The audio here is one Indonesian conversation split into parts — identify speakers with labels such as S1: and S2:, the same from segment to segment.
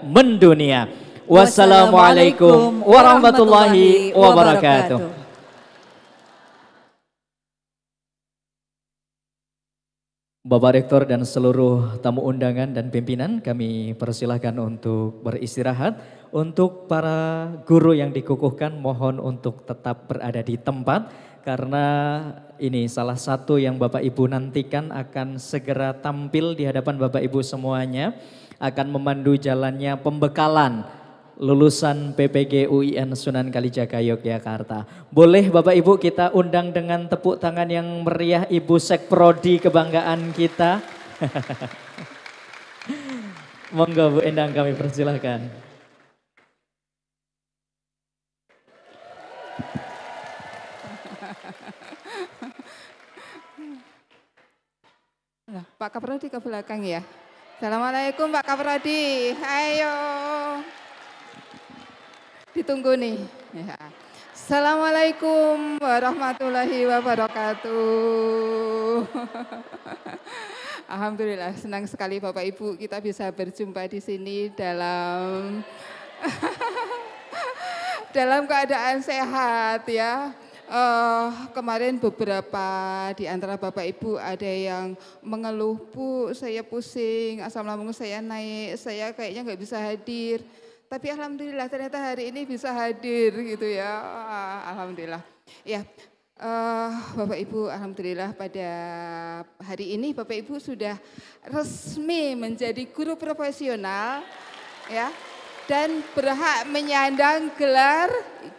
S1: mendunia. Wassalamualaikum warahmatullahi wabarakatuh. Bapak Rektor dan seluruh tamu undangan dan pimpinan, kami persilahkan untuk beristirahat. Untuk para guru yang dikukuhkan, mohon untuk tetap berada di tempat. Karena ini salah satu yang Bapak Ibu nantikan akan segera tampil di hadapan Bapak Ibu semuanya. Akan memandu jalannya pembekalan lulusan PPG UIN Sunan Kalijaga Yogyakarta. Boleh Bapak Ibu kita undang dengan tepuk tangan yang meriah Ibu Sekprodi kebanggaan kita. Monggo Bu Endang, kami persilahkan.
S2: Nah, Pak Kaprodi ke belakang ya. Assalamualaikum Pak Kaprodi, ayo. Ditunggu nih. Ya. Assalamualaikum warahmatullahi wabarakatuh. Alhamdulillah, senang sekali Bapak Ibu kita bisa berjumpa di sini dalam dalam keadaan sehat ya. Kemarin beberapa di antara Bapak Ibu ada yang mengeluh, Bu saya pusing, asam lambung saya naik, saya kayaknya nggak bisa hadir. Tapi alhamdulillah ternyata hari ini bisa hadir gitu ya, alhamdulillah. Ya, Bapak Ibu alhamdulillah pada hari ini Bapak Ibu sudah resmi menjadi guru profesional ya dan berhak menyandang gelar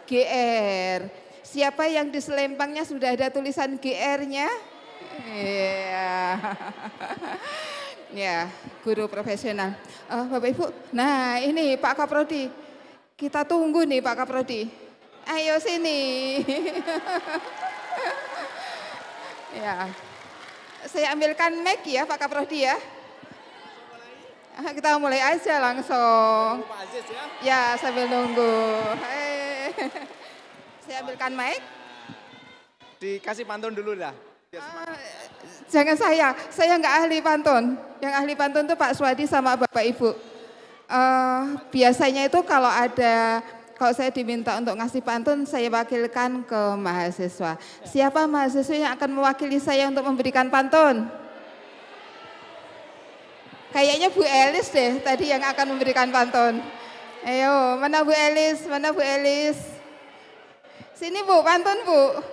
S2: GR. Siapa yang di selempangnya sudah ada tulisan GR-nya? Iya. Ya, guru profesional. Bapak Ibu, nah ini Pak Kaprodi. Kita tunggu nih Pak Kaprodi. Ayo sini. Ya. Saya ambilkan mic ya Pak Kaprodi ya. Kita mulai aja langsung. Ya, sambil nunggu. Saya ambilkan mic.
S3: Dikasih pantun dulu dah.
S2: Jangan saya nggak ahli pantun. Yang ahli pantun itu Pak Swadi sama Bapak Ibu. Biasanya itu kalau saya diminta untuk ngasih pantun, saya wakilkan ke mahasiswa. Siapa mahasiswa yang akan mewakili saya untuk memberikan pantun? Kayaknya Bu Elis deh tadi yang akan memberikan pantun. Ayo, mana Bu Elis? Mana Bu Elis? Sini Bu, pantun Bu.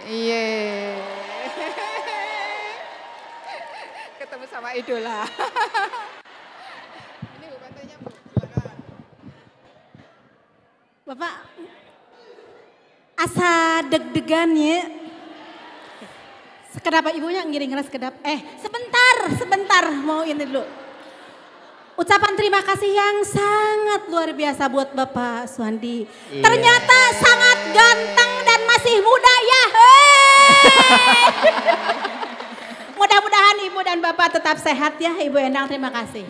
S2: Iya. Ketemu sama idola. Ini Bu pantunnya Bu, silakan.
S4: Bapak, asa deg-degan ya. Kenapa ibunya ngiring sekedap? Sebentar, mau ini dulu. Ucapan terima kasih yang sangat luar biasa buat Bapak Suhandi. Yeah. Ternyata sangat ganteng dan masih muda ya. Mudah-mudahan Ibu dan Bapak tetap sehat ya. Ibu Endang, terima kasih.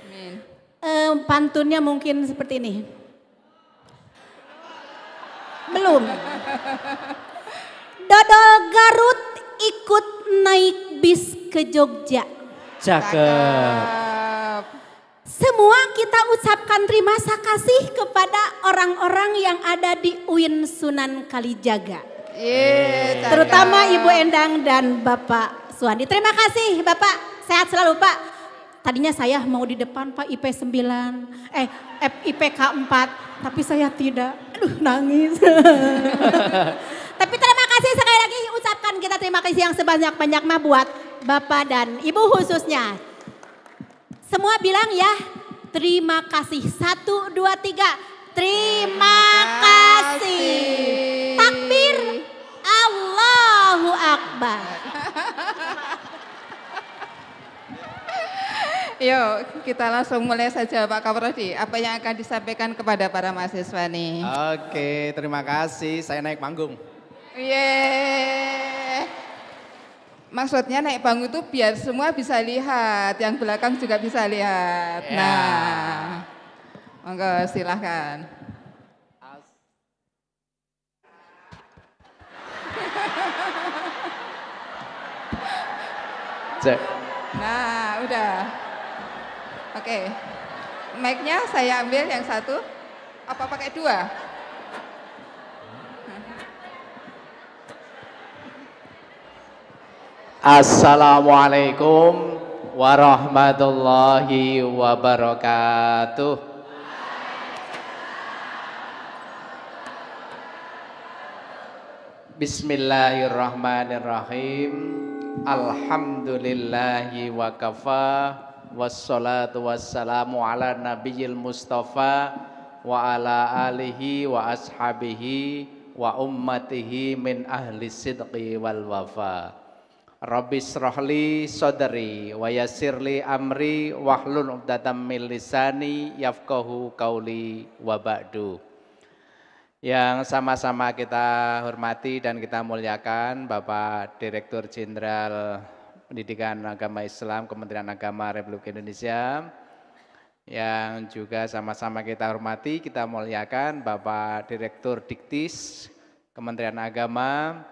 S4: Amin. Pantunnya mungkin seperti ini. Belum. Dodol Garut ikut naik bis ke Jogja.
S1: Cakep.
S4: Semua kita ucapkan terima kasih kepada orang-orang yang ada di UIN Sunan Kalijaga. Terutama Ibu Endang dan Bapak Suhandi. Terima kasih Bapak, sehat selalu Pak. Tadinya saya mau di depan Pak IP 9, IPK 4, tapi saya tidak. Aduh nangis. Tapi terima kasih sekali lagi, ucapkan kita terima kasih yang sebanyak-banyaknya buat Bapak dan Ibu khususnya. Semua bilang ya, terima kasih. 1, 2, 3, terima kasih. Takbir, Allahu Akbar.
S2: Yuk kita langsung mulai saja Pak Kaprodi. Apa yang akan disampaikan kepada para mahasiswa nih?
S3: Oke, terima kasih. Saya naik panggung.
S2: Yeay. Maksudnya naik panggung itu biar semua bisa lihat, yang belakang juga bisa lihat. Yeah. Nah, monggo silahkan.
S3: Cek.
S2: Nah, udah. Oke. Mic-nya saya ambil yang satu. Apa pakai dua?
S3: Assalamualaikum warahmatullahi wabarakatuh. Bismillahirrahmanirrahim. Alhamdulillahi wa kafa. Wassalatu wassalamu ala nabiyil mustafa wa ala alihi wa ashabihi wa ummatihi min ahli sidqi wal wafa. Rabbi srahli sadri wa yassirli amri wahlul 'uqdatam min lisani yafqahu qauli wa ba'du. Yang sama-sama kita hormati dan kita muliakan Bapak Direktur Jenderal Pendidikan Agama Islam Kementerian Agama Republik Indonesia. Yang juga sama-sama kita hormati, kita muliakan Bapak Direktur Diktis Kementerian Agama,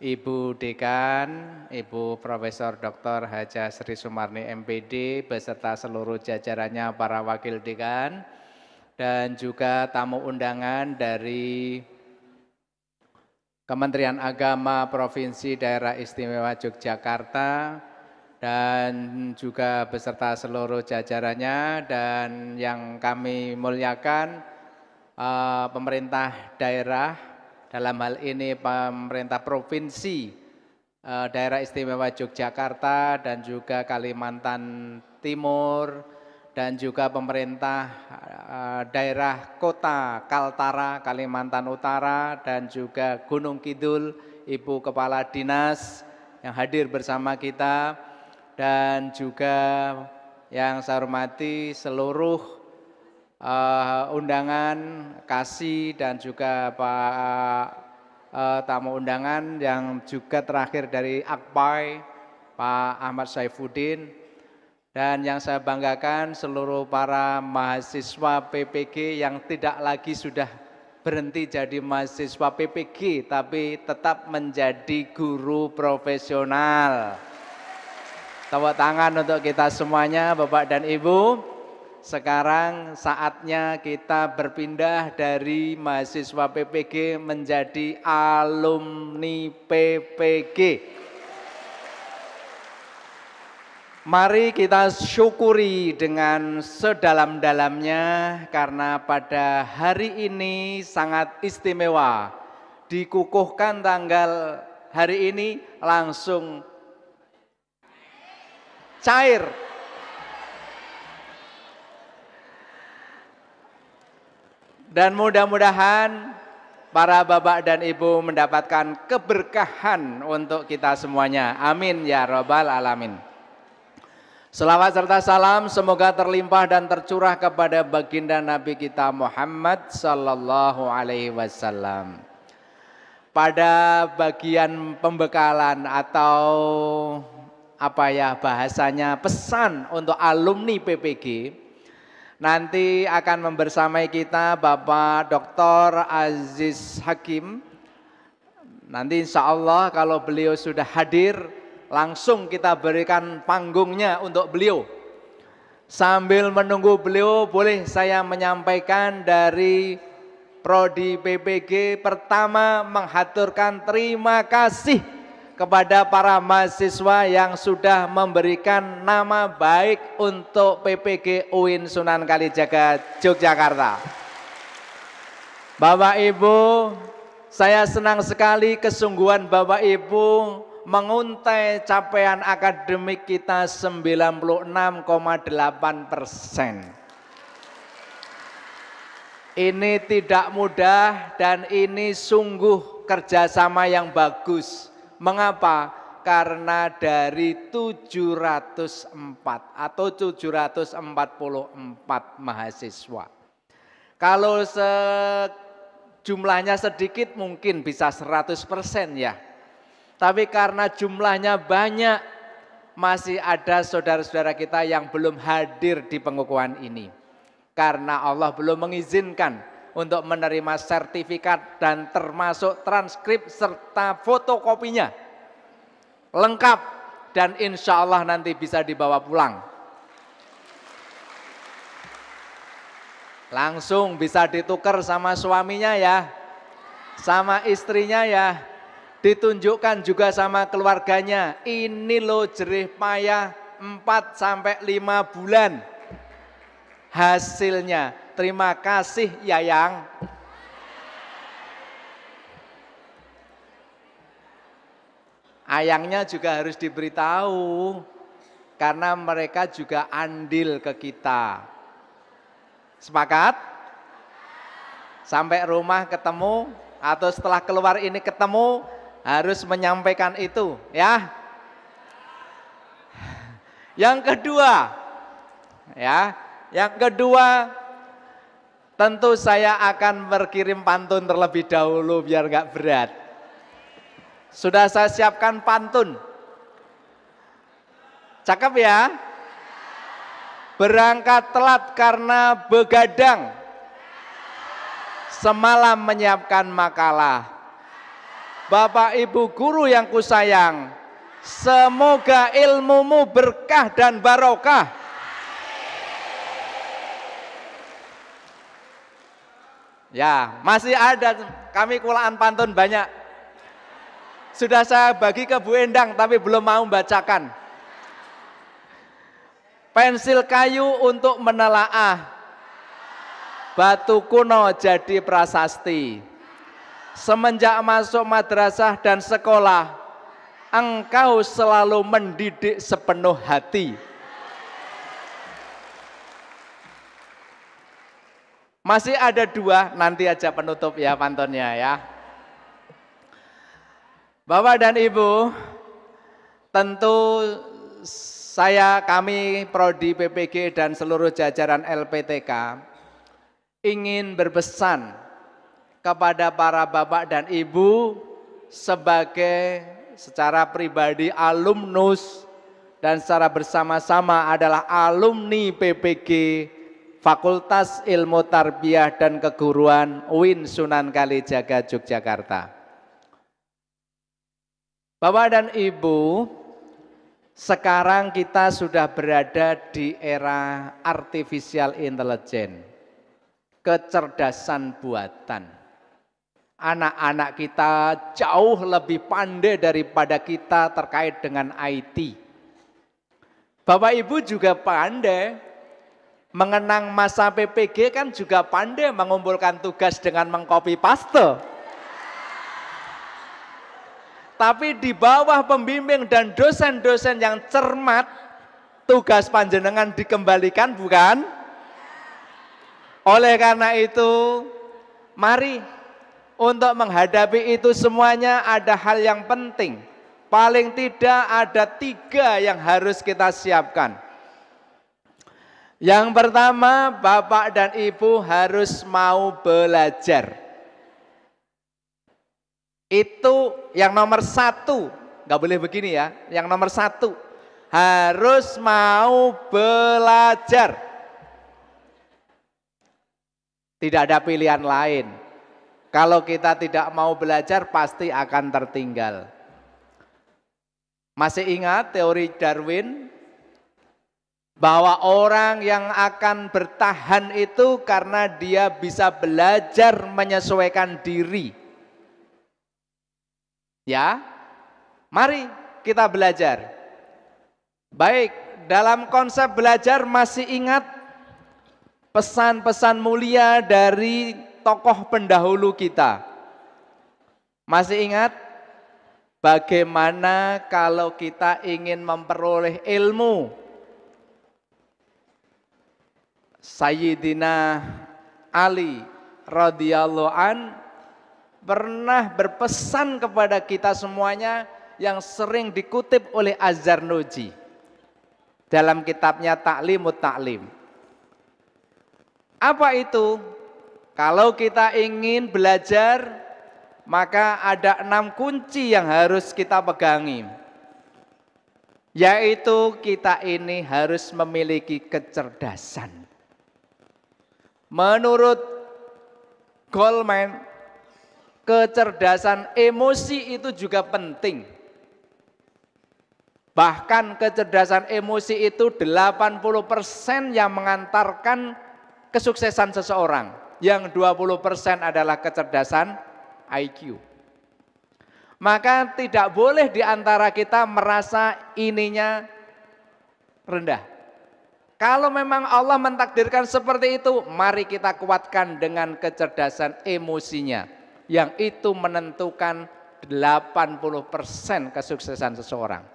S3: Ibu Dekan, Ibu Profesor Dr. Haja Sri Sumarni MPD beserta seluruh jajarannya para wakil dekan dan juga tamu undangan dari Kementerian Agama Provinsi Daerah Istimewa Yogyakarta dan juga beserta seluruh jajarannya, dan yang kami muliakan pemerintah daerah, dalam hal ini pemerintah provinsi daerah istimewa Yogyakarta dan juga Kalimantan Timur, dan juga pemerintah daerah kota Kaltara Kalimantan Utara, dan juga Gunung Kidul, Ibu Kepala Dinas yang hadir bersama kita, dan juga yang saya hormati seluruh undangan kasih dan juga Pak tamu undangan yang juga terakhir dari Akpai, Pak Ahmad Saifuddin, dan yang saya banggakan seluruh para mahasiswa PPG yang tidak lagi sudah berhenti jadi mahasiswa PPG tapi tetap menjadi guru profesional. Tepuk tangan untuk kita semuanya Bapak dan Ibu. Sekarang saatnya kita berpindah dari mahasiswa PPG menjadi alumni PPG. Mari kita syukuri dengan sedalam-dalamnya karena pada hari ini sangat istimewa. Dikukuhkan tanggal hari ini langsung cair. Dan mudah-mudahan para bapak dan ibu mendapatkan keberkahan untuk kita semuanya. Amin ya rabbal alamin. Selawat serta salam semoga terlimpah dan tercurah kepada baginda Nabi kita Muhammad sallallahu alaihi wasallam. Pada bagian pembekalan atau apa ya bahasanya, pesan untuk alumni PPG, nanti akan membersamai kita Bapak Dr. Aziz Hakim. Nanti insya Allah kalau beliau sudah hadir, langsung kita berikan panggungnya untuk beliau. Sambil menunggu beliau, boleh saya menyampaikan dari Prodi PPG, pertama menghaturkan terima kasih kepada para mahasiswa yang sudah memberikan nama baik untuk PPG UIN Sunan Kalijaga Yogyakarta. Bapak Ibu, saya senang sekali kesungguhan Bapak Ibu menguntai capaian akademik kita 96,8%. Ini tidak mudah dan ini sungguh kerjasama yang bagus. Mengapa? Karena dari 704 atau 744 mahasiswa. Kalau jumlahnya sedikit mungkin bisa 100% ya. Tapi karena jumlahnya banyak, masih ada saudara-saudara kita yang belum hadir di pengukuhan ini. Karena Allah belum mengizinkan untuk menerima sertifikat dan termasuk transkrip serta fotokopinya lengkap dan insya Allah nanti bisa dibawa pulang. Langsung bisa ditukar sama suaminya ya, sama istrinya ya, ditunjukkan juga sama keluarganya. Ini loh jerih payah 4-5 bulan hasilnya. Terima kasih Yayang. Ayangnya juga harus diberitahu karena mereka juga andil ke kita. Sepakat? Sampai rumah ketemu atau setelah keluar ini ketemu harus menyampaikan itu ya. Yang kedua, tentu saya akan berkirim pantun terlebih dahulu biar gak berat. Sudah saya siapkan pantun. Cakep ya? Berangkat telat karena begadang, semalam menyiapkan makalah. Bapak Ibu guru yang kusayang, semoga ilmumu berkah dan barokah. Ya, masih ada, kami kulaan pantun banyak. Sudah saya bagi ke Bu Endang tapi belum mau bacakan. Pensil kayu untuk menelaah, batu kuno jadi prasasti. Semenjak masuk madrasah dan sekolah, engkau selalu mendidik sepenuh hati. Masih ada 2, nanti aja penutup ya pantunnya ya. Bapak dan Ibu, tentu kami Prodi PPG dan seluruh jajaran LPTK ingin berpesan kepada para bapak dan ibu sebagai secara pribadi alumnus dan secara bersama-sama adalah alumni PPG Fakultas Ilmu Tarbiyah dan Keguruan UIN Sunan Kalijaga Yogyakarta. Bapak dan Ibu, sekarang kita sudah berada di era artificial intelligence, kecerdasan buatan. Anak-anak kita jauh lebih pandai daripada kita terkait dengan IT. Bapak Ibu juga pandai, mengenang masa PPG kan juga pandai mengumpulkan tugas dengan mengcopy paste. Tapi di bawah pembimbing dan dosen-dosen yang cermat, tugas panjenengan dikembalikan bukan? Oleh karena itu, mari untuk menghadapi itu semuanya ada hal yang penting. Paling tidak ada 3 yang harus kita siapkan. Yang pertama, Bapak dan Ibu harus mau belajar. Itu yang nomor 1, nggak boleh begini ya. Yang nomor 1 harus mau belajar. Tidak ada pilihan lain. Kalau kita tidak mau belajar pasti akan tertinggal. Masih ingat teori Darwin? Bahwa orang yang akan bertahan itu karena dia bisa belajar menyesuaikan diri. Ya, mari kita belajar. Baik, dalam konsep belajar masih ingat pesan-pesan mulia dari tokoh pendahulu kita. Masih ingat bagaimana kalau kita ingin memperoleh ilmu? Sayyidina Ali radhiyallahu an pernah berpesan kepada kita semuanya yang sering dikutip oleh Az-Zarnuji dalam kitabnya Ta'limut Ta'lim. Apa itu? Kalau kita ingin belajar, maka ada 6 kunci yang harus kita pegangi. Yaitu kita ini harus memiliki kecerdasan. Menurut Goleman, kecerdasan emosi itu juga penting. Bahkan kecerdasan emosi itu 80% yang mengantarkan kesuksesan seseorang. Yang 20% adalah kecerdasan IQ. Maka tidak boleh di antara kita merasa ininya rendah. Kalau memang Allah mentakdirkan seperti itu, mari kita kuatkan dengan kecerdasan emosinya. Yang itu menentukan 80% kesuksesan seseorang.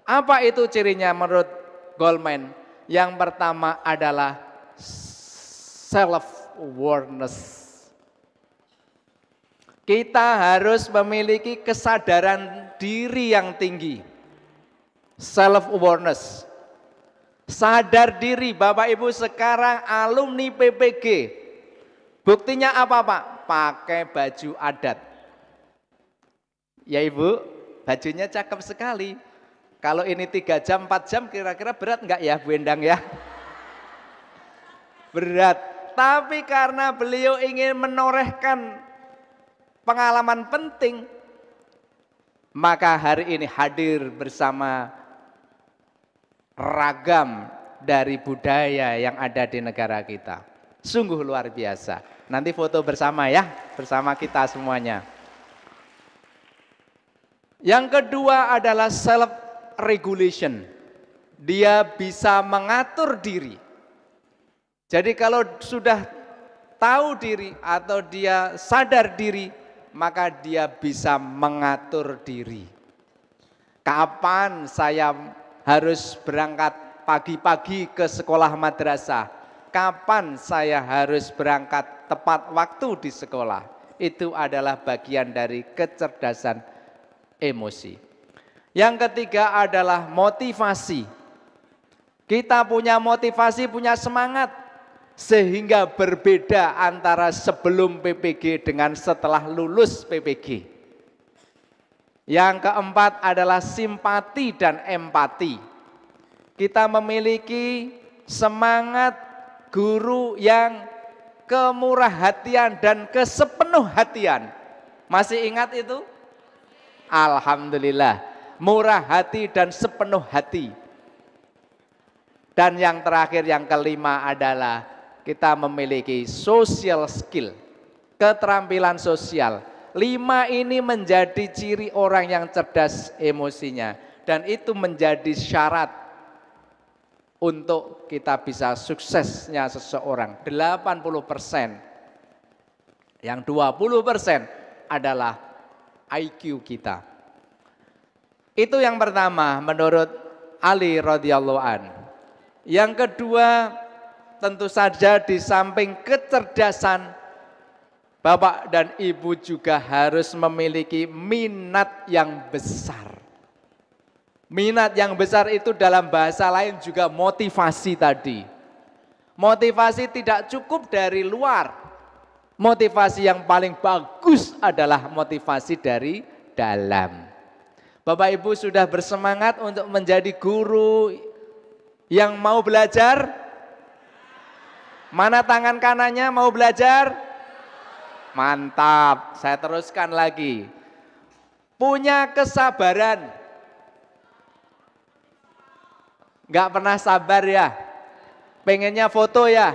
S3: Apa itu cirinya menurut Goleman? Yang pertama adalah self-awareness. Kita harus memiliki kesadaran diri yang tinggi. Self-awareness. Sadar diri, Bapak Ibu sekarang alumni PPG. Buktinya apa Pak? Pakai baju adat. Ya Ibu, bajunya cakep sekali. Kalau ini 3 jam, 4 jam kira-kira berat enggak ya Bu Endang ya? Berat. Tapi karena beliau ingin menorehkan pengalaman penting, maka hari ini hadir bersama ragam dari budaya yang ada di negara kita. Sungguh luar biasa. Nanti foto bersama ya, bersama kita semuanya. Yang kedua adalah self-regulation. Dia bisa mengatur diri. Jadi kalau sudah tahu diri atau dia sadar diri, maka dia bisa mengatur diri. Kapan saya harus berangkat pagi-pagi ke sekolah madrasah? Kapan saya harus berangkat tepat waktu di sekolah? Itu adalah bagian dari kecerdasan emosi. Yang ketiga adalah motivasi. Kita punya motivasi, punya semangat. Sehingga berbeda antara sebelum PPG dengan setelah lulus PPG. Yang keempat adalah simpati dan empati. Kita memiliki semangat guru yang kemurah hatian dan kesepenuh hatian. Masih ingat itu? Alhamdulillah, murah hati dan sepenuh hati. Dan yang terakhir, yang kelima adalah kita memiliki social skill, keterampilan sosial. 5 ini menjadi ciri orang yang cerdas emosinya. Dan itu menjadi syarat untuk kita bisa suksesnya seseorang. 80%. Yang 20% adalah IQ kita. Itu yang pertama menurut Ali radhiyallahu an. Yang kedua, tentu saja di samping kecerdasan, Bapak dan Ibu juga harus memiliki minat yang besar. Minat yang besar itu dalam bahasa lain juga motivasi tadi. Motivasi tidak cukup dari luar. Motivasi yang paling bagus adalah motivasi dari dalam. Bapak Ibu sudah bersemangat untuk menjadi guru yang mau belajar? Mana tangan kanannya mau belajar? Mantap, saya teruskan lagi. Punya kesabaran. Enggak pernah sabar ya? Pengennya foto ya?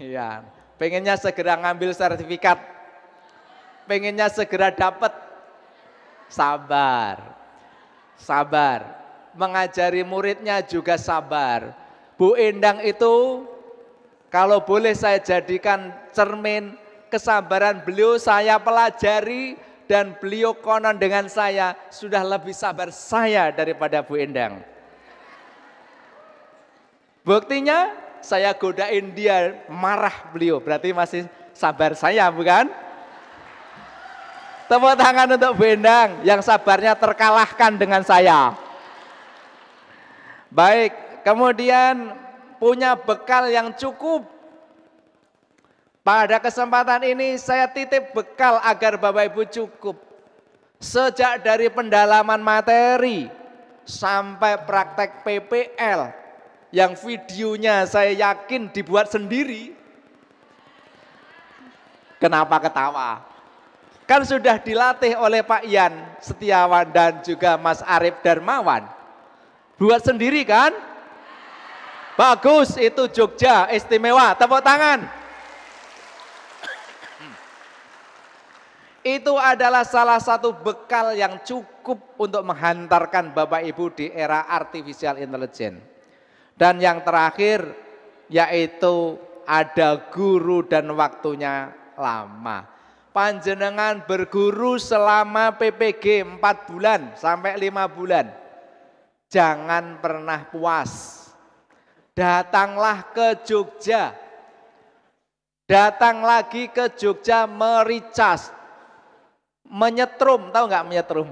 S3: Iya, pengennya segera ngambil sertifikat. Pengennya segera dapat. Sabar. Sabar. Mengajari muridnya juga sabar. Bu Endang itu kalau boleh saya jadikan cermin kesabaran beliau, saya pelajari dan beliau konon dengan saya sudah lebih sabar saya daripada Bu Endang. Buktinya saya godain dia, marah beliau, berarti masih sabar saya bukan? Tepuk tangan untuk Bu Endang yang sabarnya terkalahkan dengan saya. Baik, kemudian punya bekal yang cukup. Pada kesempatan ini saya titip bekal agar Bapak Ibu cukup. Sejak dari pendalaman materi sampai praktek PPL yang videonya saya yakin dibuat sendiri. Kenapa ketawa? Kan sudah dilatih oleh Pak Ian Setiawan dan juga Mas Arif Darmawan. Buat sendiri kan? Bagus, itu Jogja, istimewa, tepuk tangan. Itu adalah salah satu bekal yang cukup untuk menghantarkan Bapak Ibu di era artificial intelligence. Dan yang terakhir yaitu ada guru dan waktunya lama. Panjenengan berguru selama PPG 4 bulan sampai 5 bulan. Jangan pernah puas. Datanglah ke Jogja. Datang lagi ke Jogja mericas. Menyetrum, tahu nggak menyetrum?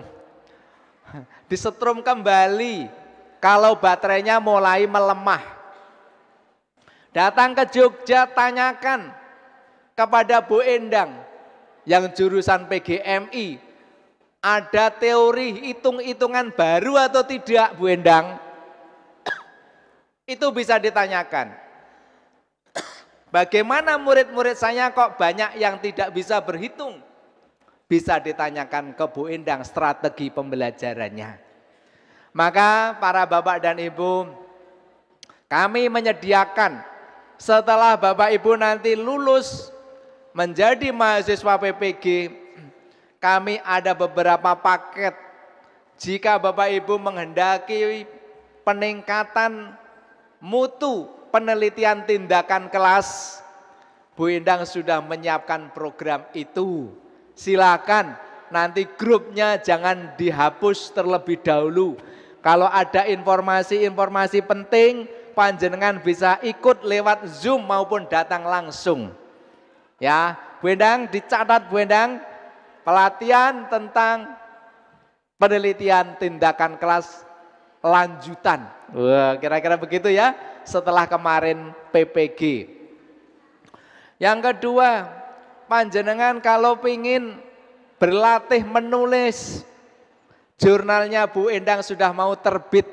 S3: Disetrum kembali kalau baterainya mulai melemah. Datang ke Jogja, tanyakan kepada Bu Endang yang jurusan PGMI, ada teori hitung-hitungan baru atau tidak Bu Endang? Itu bisa ditanyakan. Bagaimana murid-murid saya kok banyak yang tidak bisa berhitung? Bisa ditanyakan ke Bu Endang strategi pembelajarannya. Maka para Bapak dan Ibu, kami menyediakan setelah Bapak Ibu nanti lulus menjadi mahasiswa PPG, kami ada beberapa paket. Jika Bapak Ibu menghendaki peningkatan mutu penelitian tindakan kelas, Bu Endang sudah menyiapkan program itu. Silakan nanti grupnya jangan dihapus terlebih dahulu. Kalau ada informasi-informasi penting, panjenengan bisa ikut lewat Zoom maupun datang langsung. Ya, Bu Endang dicatat Bu Endang, pelatihan tentang penelitian tindakan kelas lanjutan. Wah, kira-kira begitu ya setelah kemarin PPG. Yang kedua, panjenengan kalau pingin berlatih menulis, jurnalnya Bu Endang sudah mau terbit.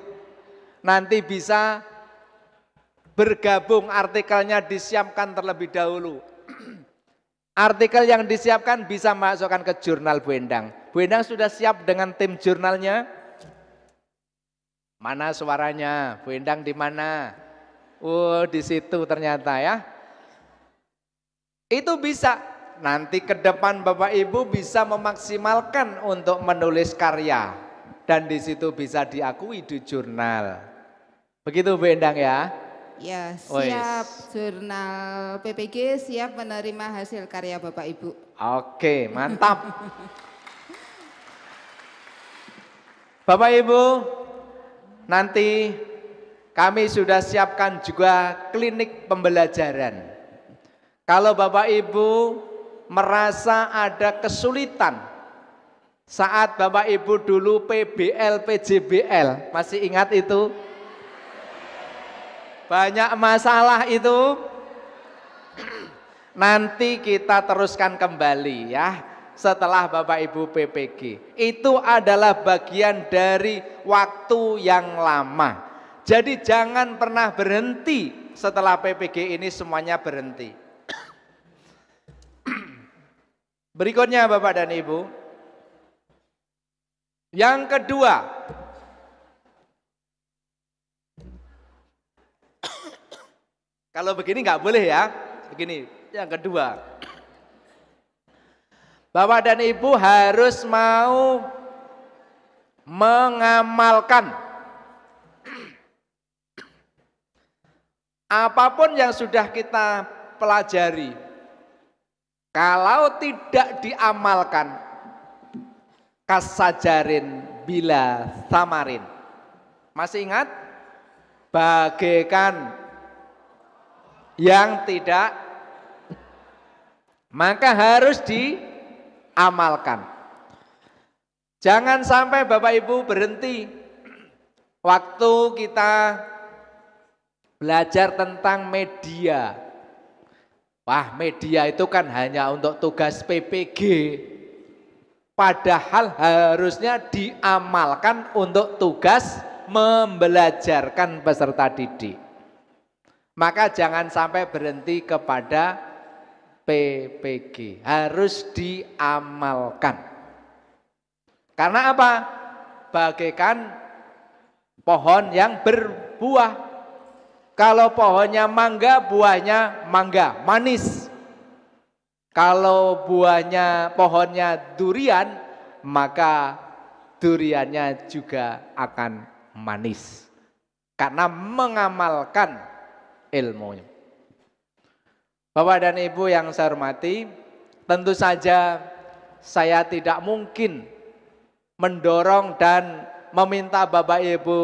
S3: Nanti bisa bergabung, artikelnya disiapkan terlebih dahulu. Artikel yang disiapkan bisa masukkan ke jurnal Bu Endang. Bu Endang sudah siap dengan tim jurnalnya? Mana suaranya? Bu Endang di mana? Oh, di situ ternyata ya. Itu bisa. Nanti ke depan Bapak Ibu bisa memaksimalkan untuk menulis karya. Dan di situ bisa diakui di jurnal. Begitu Bu Endang ya?
S2: Ya, siap. Jurnal PPG siap menerima hasil karya Bapak Ibu.
S3: Oke, mantap. Bapak Ibu, nanti kami sudah siapkan juga klinik pembelajaran. Kalau Bapak Ibu merasa ada kesulitan saat Bapak Ibu dulu PBL, PJBL, masih ingat itu? Banyak masalah itu. Nanti kita teruskan kembali ya setelah Bapak Ibu PPG. Itu adalah bagian dari waktu yang lama. Jadi jangan pernah berhenti setelah PPG ini semuanya berhenti. Berikutnya Bapak dan Ibu. Yang kedua, kalau begini nggak boleh ya. Begini, yang kedua. Bapak dan Ibu harus mau mengamalkan apapun yang sudah kita pelajari. Kalau tidak diamalkan, kasajarin bila samarin. Masih ingat? Bagaikan yang tidak, maka harus diamalkan. Jangan sampai Bapak Ibu berhenti waktu kita belajar tentang media. Wah, media itu kan hanya untuk tugas PPG. Padahal harusnya diamalkan untuk tugas membelajarkan peserta didik. Maka jangan sampai berhenti kepada PPG, harus diamalkan. Karena apa? Bagaikan pohon yang berbuah. Kalau pohonnya mangga, buahnya mangga, manis. Kalau pohonnya durian, maka duriannya juga akan manis. Karena mengamalkan ilmunya. Bapak dan Ibu yang saya hormati, tentu saja saya tidak mungkin mendorong dan meminta Bapak Ibu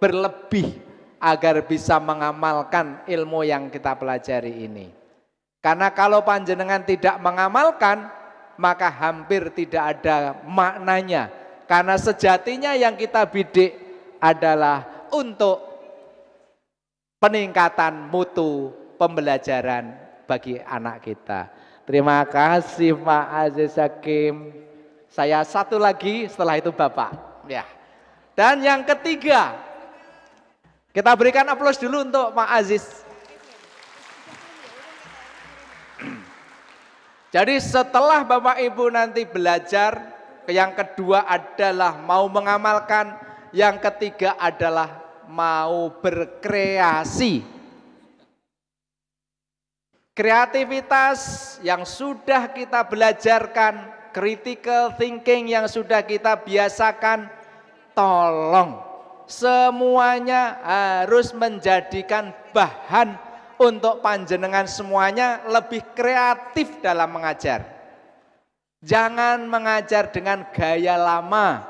S3: berlebih agar bisa mengamalkan ilmu yang kita pelajari ini. Karena kalau panjenengan tidak mengamalkan, maka hampir tidak ada maknanya. Karena sejatinya yang kita bidik adalah untuk peningkatan mutu pembelajaran bagi anak kita. Terima kasih Pak Aziz Hakim. Saya satu lagi, setelah itu Bapak. Ya. Dan yang ketiga, kita berikan aplaus dulu untuk Pak Aziz. Jadi setelah Bapak Ibu nanti belajar, yang kedua adalah mau mengamalkan, yang ketiga adalah mau berkreasi. Kreativitas yang sudah kita belajarkan, critical thinking yang sudah kita biasakan, tolong semuanya harus menjadikan bahan untuk panjenengan semuanya lebih kreatif dalam mengajar. Jangan mengajar dengan gaya lama,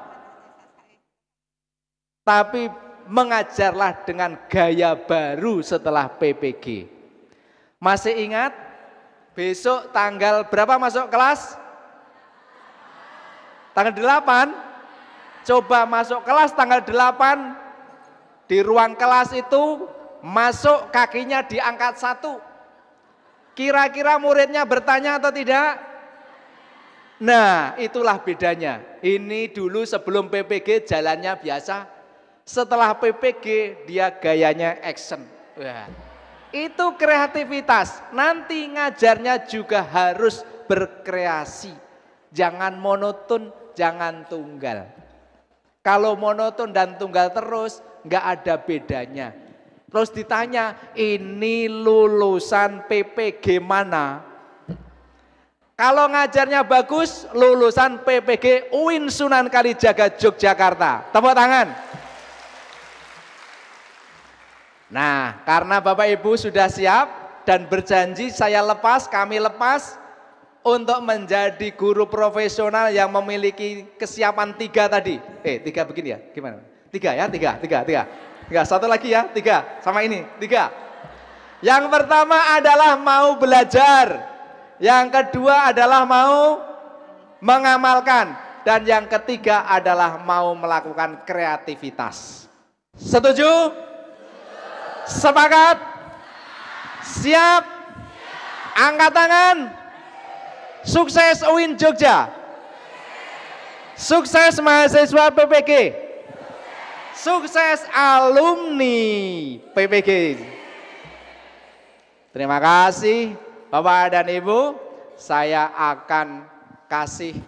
S3: tapi mengajarlah dengan gaya baru setelah PPG. Masih ingat besok tanggal berapa masuk kelas? Tanggal 8. Coba masuk kelas tanggal 8. Di ruang kelas itu masuk kakinya diangkat 1. Kira-kira muridnya bertanya atau tidak? Nah, itulah bedanya. Ini dulu sebelum PPG jalannya biasa. Setelah PPG dia gayanya action. Wah. Itu kreativitas. Nanti ngajarnya juga harus berkreasi. Jangan monoton, jangan tunggal. Kalau monoton dan tunggal terus, nggak ada bedanya. Terus ditanya, ini lulusan PPG mana? Kalau ngajarnya bagus, lulusan PPG UIN Sunan Kalijaga Yogyakarta. Tepuk tangan. Nah, karena Bapak Ibu sudah siap dan berjanji kami lepas untuk menjadi guru profesional yang memiliki kesiapan 3 tadi. 3 begini ya, gimana? 3 ya, 3. Satu lagi ya, 3. Sama ini, 3. Yang pertama adalah mau belajar. Yang kedua adalah mau mengamalkan. Dan yang ketiga adalah mau melakukan kreativitas. Setuju? Sepakat? Siap? Angkat tangan. Sukses UIN Jogja. Sukses mahasiswa PPG. Sukses alumni PPG. Terima kasih Bapak dan Ibu. Saya akan kasih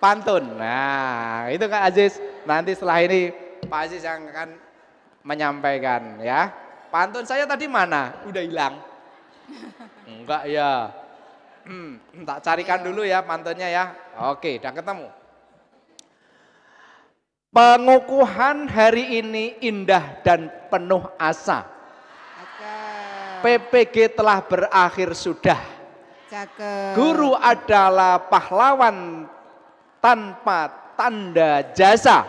S3: pantun. Nah, itu Kak Aziz. Nanti setelah ini Pak Aziz yang akan menyampaikan ya. Pantun saya tadi mana? Udah hilang. Enggak ya. Tak carikan dulu ya pantunnya ya. Oke, udah ketemu. Pengukuhan hari ini indah dan penuh asa. PPG telah berakhir sudah. Guru adalah pahlawan tanpa tanda jasa.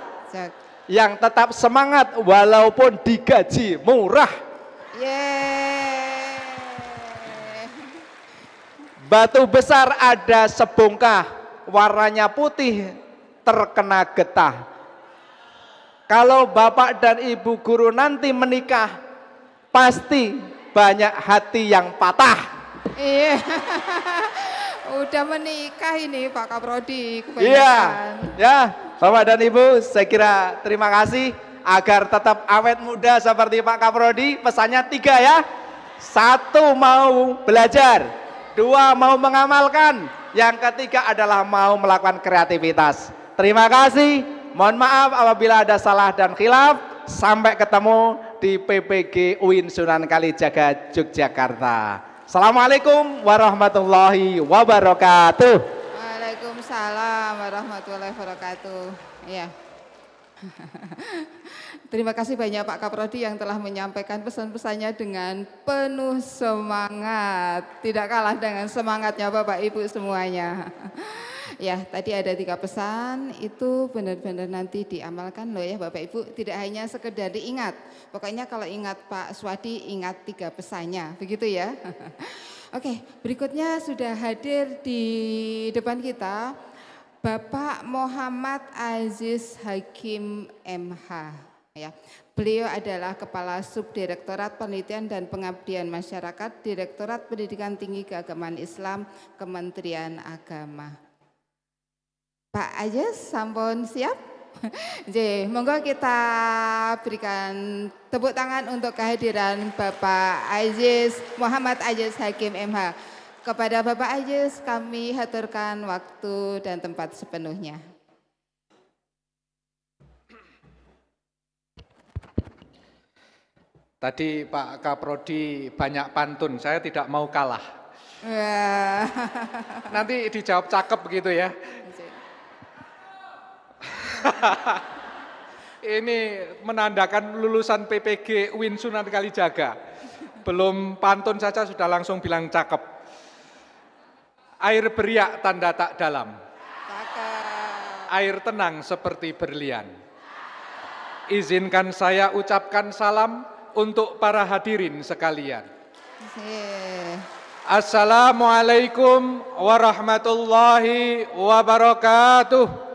S3: Yang tetap semangat walaupun digaji murah. Batu besar ada sebongkah, warnanya putih terkena getah. Kalau Bapak dan Ibu guru nanti menikah, pasti banyak hati yang patah.
S2: Iya. Udah menikah ini Pak Kaprodi.
S3: Iya, ya Bapak dan Ibu, saya kira terima kasih agar tetap awet muda seperti Pak Kaprodi. Pesannya 3 ya. 1 mau belajar, dua mau mengamalkan, yang ketiga adalah mau melakukan kreativitas. Terima kasih, mohon maaf apabila ada salah dan khilaf. Sampai ketemu di PPG UIN Sunan Kalijaga Yogyakarta. Assalamualaikum warahmatullahi wabarakatuh.
S2: Waalaikumsalam warahmatullahi wabarakatuh. Ya. Terima kasih banyak Pak Kaprodi yang telah menyampaikan pesan-pesannya dengan penuh semangat. Tidak kalah dengan semangatnya Bapak Ibu semuanya. Ya, tadi ada 3 pesan, itu benar-benar nanti diamalkan loh ya Bapak Ibu. Tidak hanya sekedar diingat, pokoknya kalau ingat Pak Swadi, ingat 3 pesannya, begitu ya. Oke, berikutnya sudah hadir di depan kita Bapak Muhammad Aziz Hakim MH. Ya, beliau adalah Kepala Subdirektorat Penelitian dan Pengabdian Masyarakat, Direktorat Pendidikan Tinggi Keagamaan Islam, Kementerian Agama. Pak Aziz, sampun siap? Jadi, monggo kita berikan tepuk tangan untuk kehadiran Bapak Aziz Muhammad Aziz Hakim MH. Kepada Bapak Aziz kami haturkan waktu dan tempat sepenuhnya.
S3: Tadi Pak Kaprodi banyak pantun, saya tidak mau kalah. Nanti dijawab cakep begitu ya. Ini menandakan lulusan PPG UIN Sunan Kalijaga. Belum pantun saja sudah langsung bilang cakep. Air beriak tanda tak dalam. Air tenang seperti berlian. Izinkan saya ucapkan salam untuk para hadirin sekalian. Assalamualaikum warahmatullahi wabarakatuh.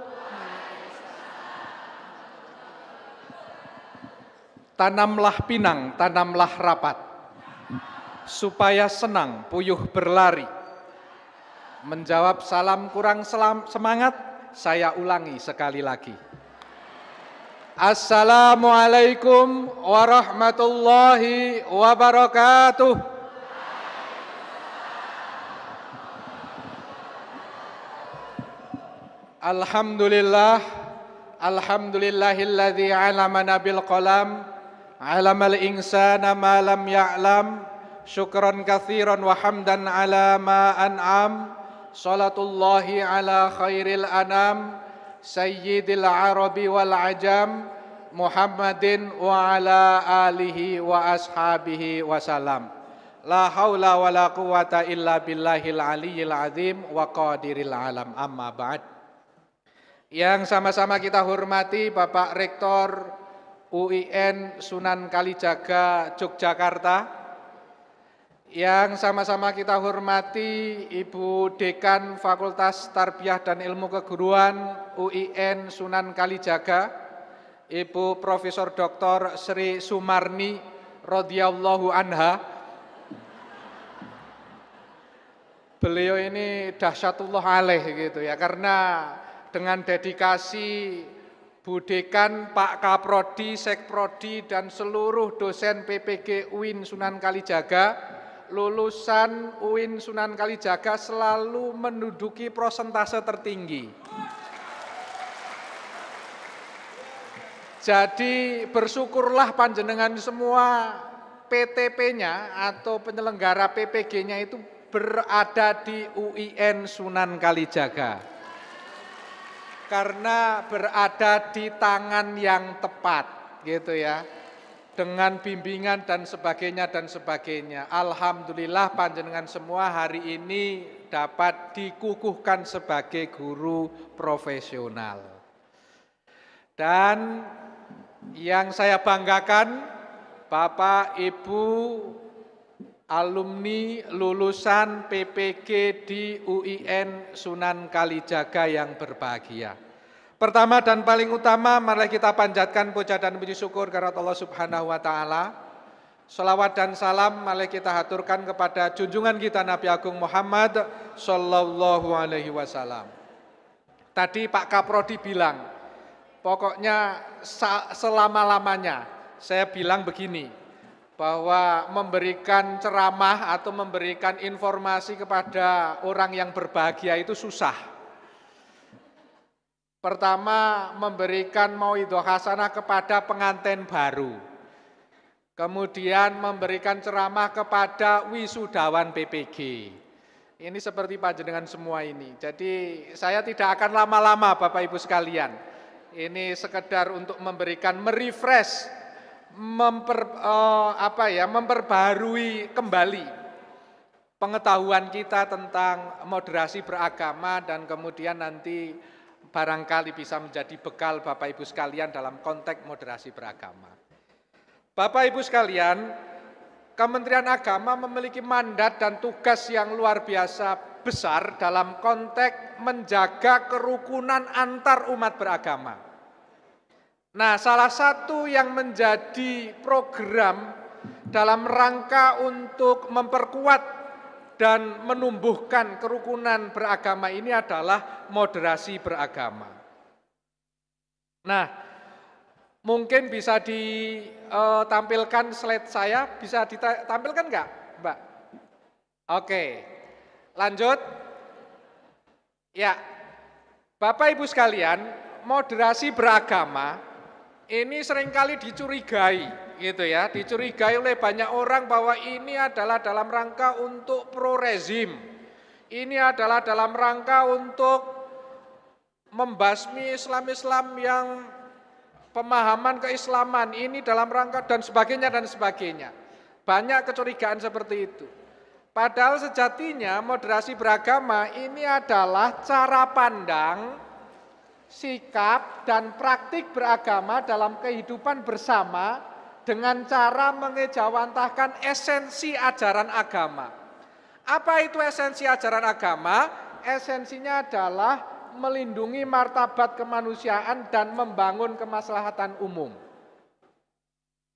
S3: Tanamlah pinang, tanamlah rapat, supaya senang puyuh berlari. Menjawab salam kurang semangat, saya ulangi sekali lagi. Assalamualaikum warahmatullahi wabarakatuh. Alhamdulillah, alhamdulillahilladzi 'alamana bil qalam. Alamal insana ma lam ya'lam. Syukran katsiran wa hamdan ala ma an'am. Salatullahi ala khairil anam. Sayyidil arabi wal ajam. Muhammadin wa ala alihi wa ashabihi wasalam. La haula wa la quwata illa billahil aliyyil azim wa qadiril alam. Amma ba'd. Yang sama-sama kita hormati Bapak Rektor UIN Sunan Kalijaga Yogyakarta, yang sama-sama kita hormati Ibu Dekan Fakultas Tarbiyah dan Ilmu Keguruan UIN Sunan Kalijaga, Ibu Profesor Dr. Sri Sumarni radhiyallahu anha. Beliau ini dahsyatullah alaih gitu ya, karena dengan dedikasi Bu Dekan, Pak Kaprodi, Sekprodi, dan seluruh dosen PPG UIN Sunan Kalijaga, lulusan UIN Sunan Kalijaga selalu menduduki prosentase tertinggi. Jadi bersyukurlah panjenengan semua PTP-nya atau penyelenggara PPG-nya itu berada di UIN Sunan Kalijaga. Karena berada di tangan yang tepat gitu ya, dengan bimbingan dan sebagainya. Alhamdulillah panjenengan semua hari ini dapat dikukuhkan sebagai guru profesional. Dan yang saya banggakan, Bapak Ibu alumni lulusan PPG di UIN Sunan Kalijaga yang berbahagia. Pertama dan paling utama, mari kita panjatkan puja dan puji syukur kepada Allah Subhanahu wa taala. Salawat dan salam mari kita haturkan kepada junjungan kita Nabi Agung Muhammad sallallahu alaihi wasallam. Tadi Pak Kaprodi bilang, pokoknya selama-lamanya saya bilang begini,
S5: bahwa memberikan ceramah atau memberikan informasi kepada orang yang berbahagia itu susah. Pertama, memberikan mauidhah hasanah kepada pengantin baru. Kemudian memberikan ceramah kepada wisudawan PPG. Ini seperti panjenengan semua ini. Jadi saya tidak akan lama-lama Bapak Ibu sekalian. Ini sekedar untuk memberikan merefresh, memperbaharui kembali pengetahuan kita tentang moderasi beragama dan kemudian nanti barangkali bisa menjadi bekal Bapak Ibu sekalian dalam konteks moderasi beragama. Bapak Ibu sekalian, Kementerian Agama memiliki mandat dan tugas yang luar biasa besar dalam konteks menjaga kerukunan antar umat beragama. Nah, salah satu yang menjadi program dalam rangka untuk memperkuat dan menumbuhkan kerukunan beragama ini adalah moderasi beragama. Nah, mungkin bisa ditampilkan slide saya, bisa ditampilkan enggak, Mbak? Oke, lanjut. Ya, Bapak Ibu sekalian, moderasi beragama ini seringkali dicurigai, gitu ya, dicurigai oleh banyak orang bahwa ini adalah dalam rangka untuk pro rezim, ini adalah dalam rangka untuk membasmi Islam-Islam yang pemahaman keislaman, ini dalam rangka dan sebagainya dan sebagainya. Banyak kecurigaan seperti itu. Padahal sejatinya moderasi beragama ini adalah cara pandang, sikap dan praktik beragama dalam kehidupan bersama dengan cara mengejawantahkan esensi ajaran agama. Apa itu esensi ajaran agama? Esensinya adalah melindungi martabat kemanusiaan dan membangun kemaslahatan umum.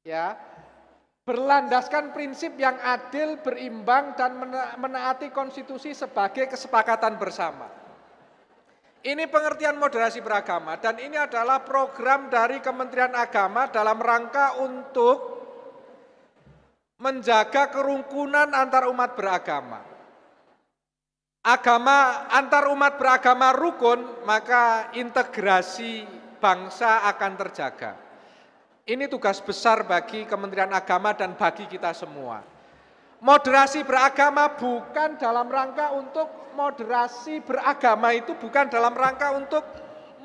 S5: Ya, berlandaskan prinsip yang adil, berimbang dan menaati konstitusi sebagai kesepakatan bersama. Ini pengertian moderasi beragama dan ini adalah program dari Kementerian Agama dalam rangka untuk menjaga kerukunan antar umat beragama. Agama antar umat beragama rukun, maka integrasi bangsa akan terjaga. Ini tugas besar bagi Kementerian Agama dan bagi kita semua. Moderasi beragama bukan dalam rangka untuk moderasi beragama itu bukan dalam rangka untuk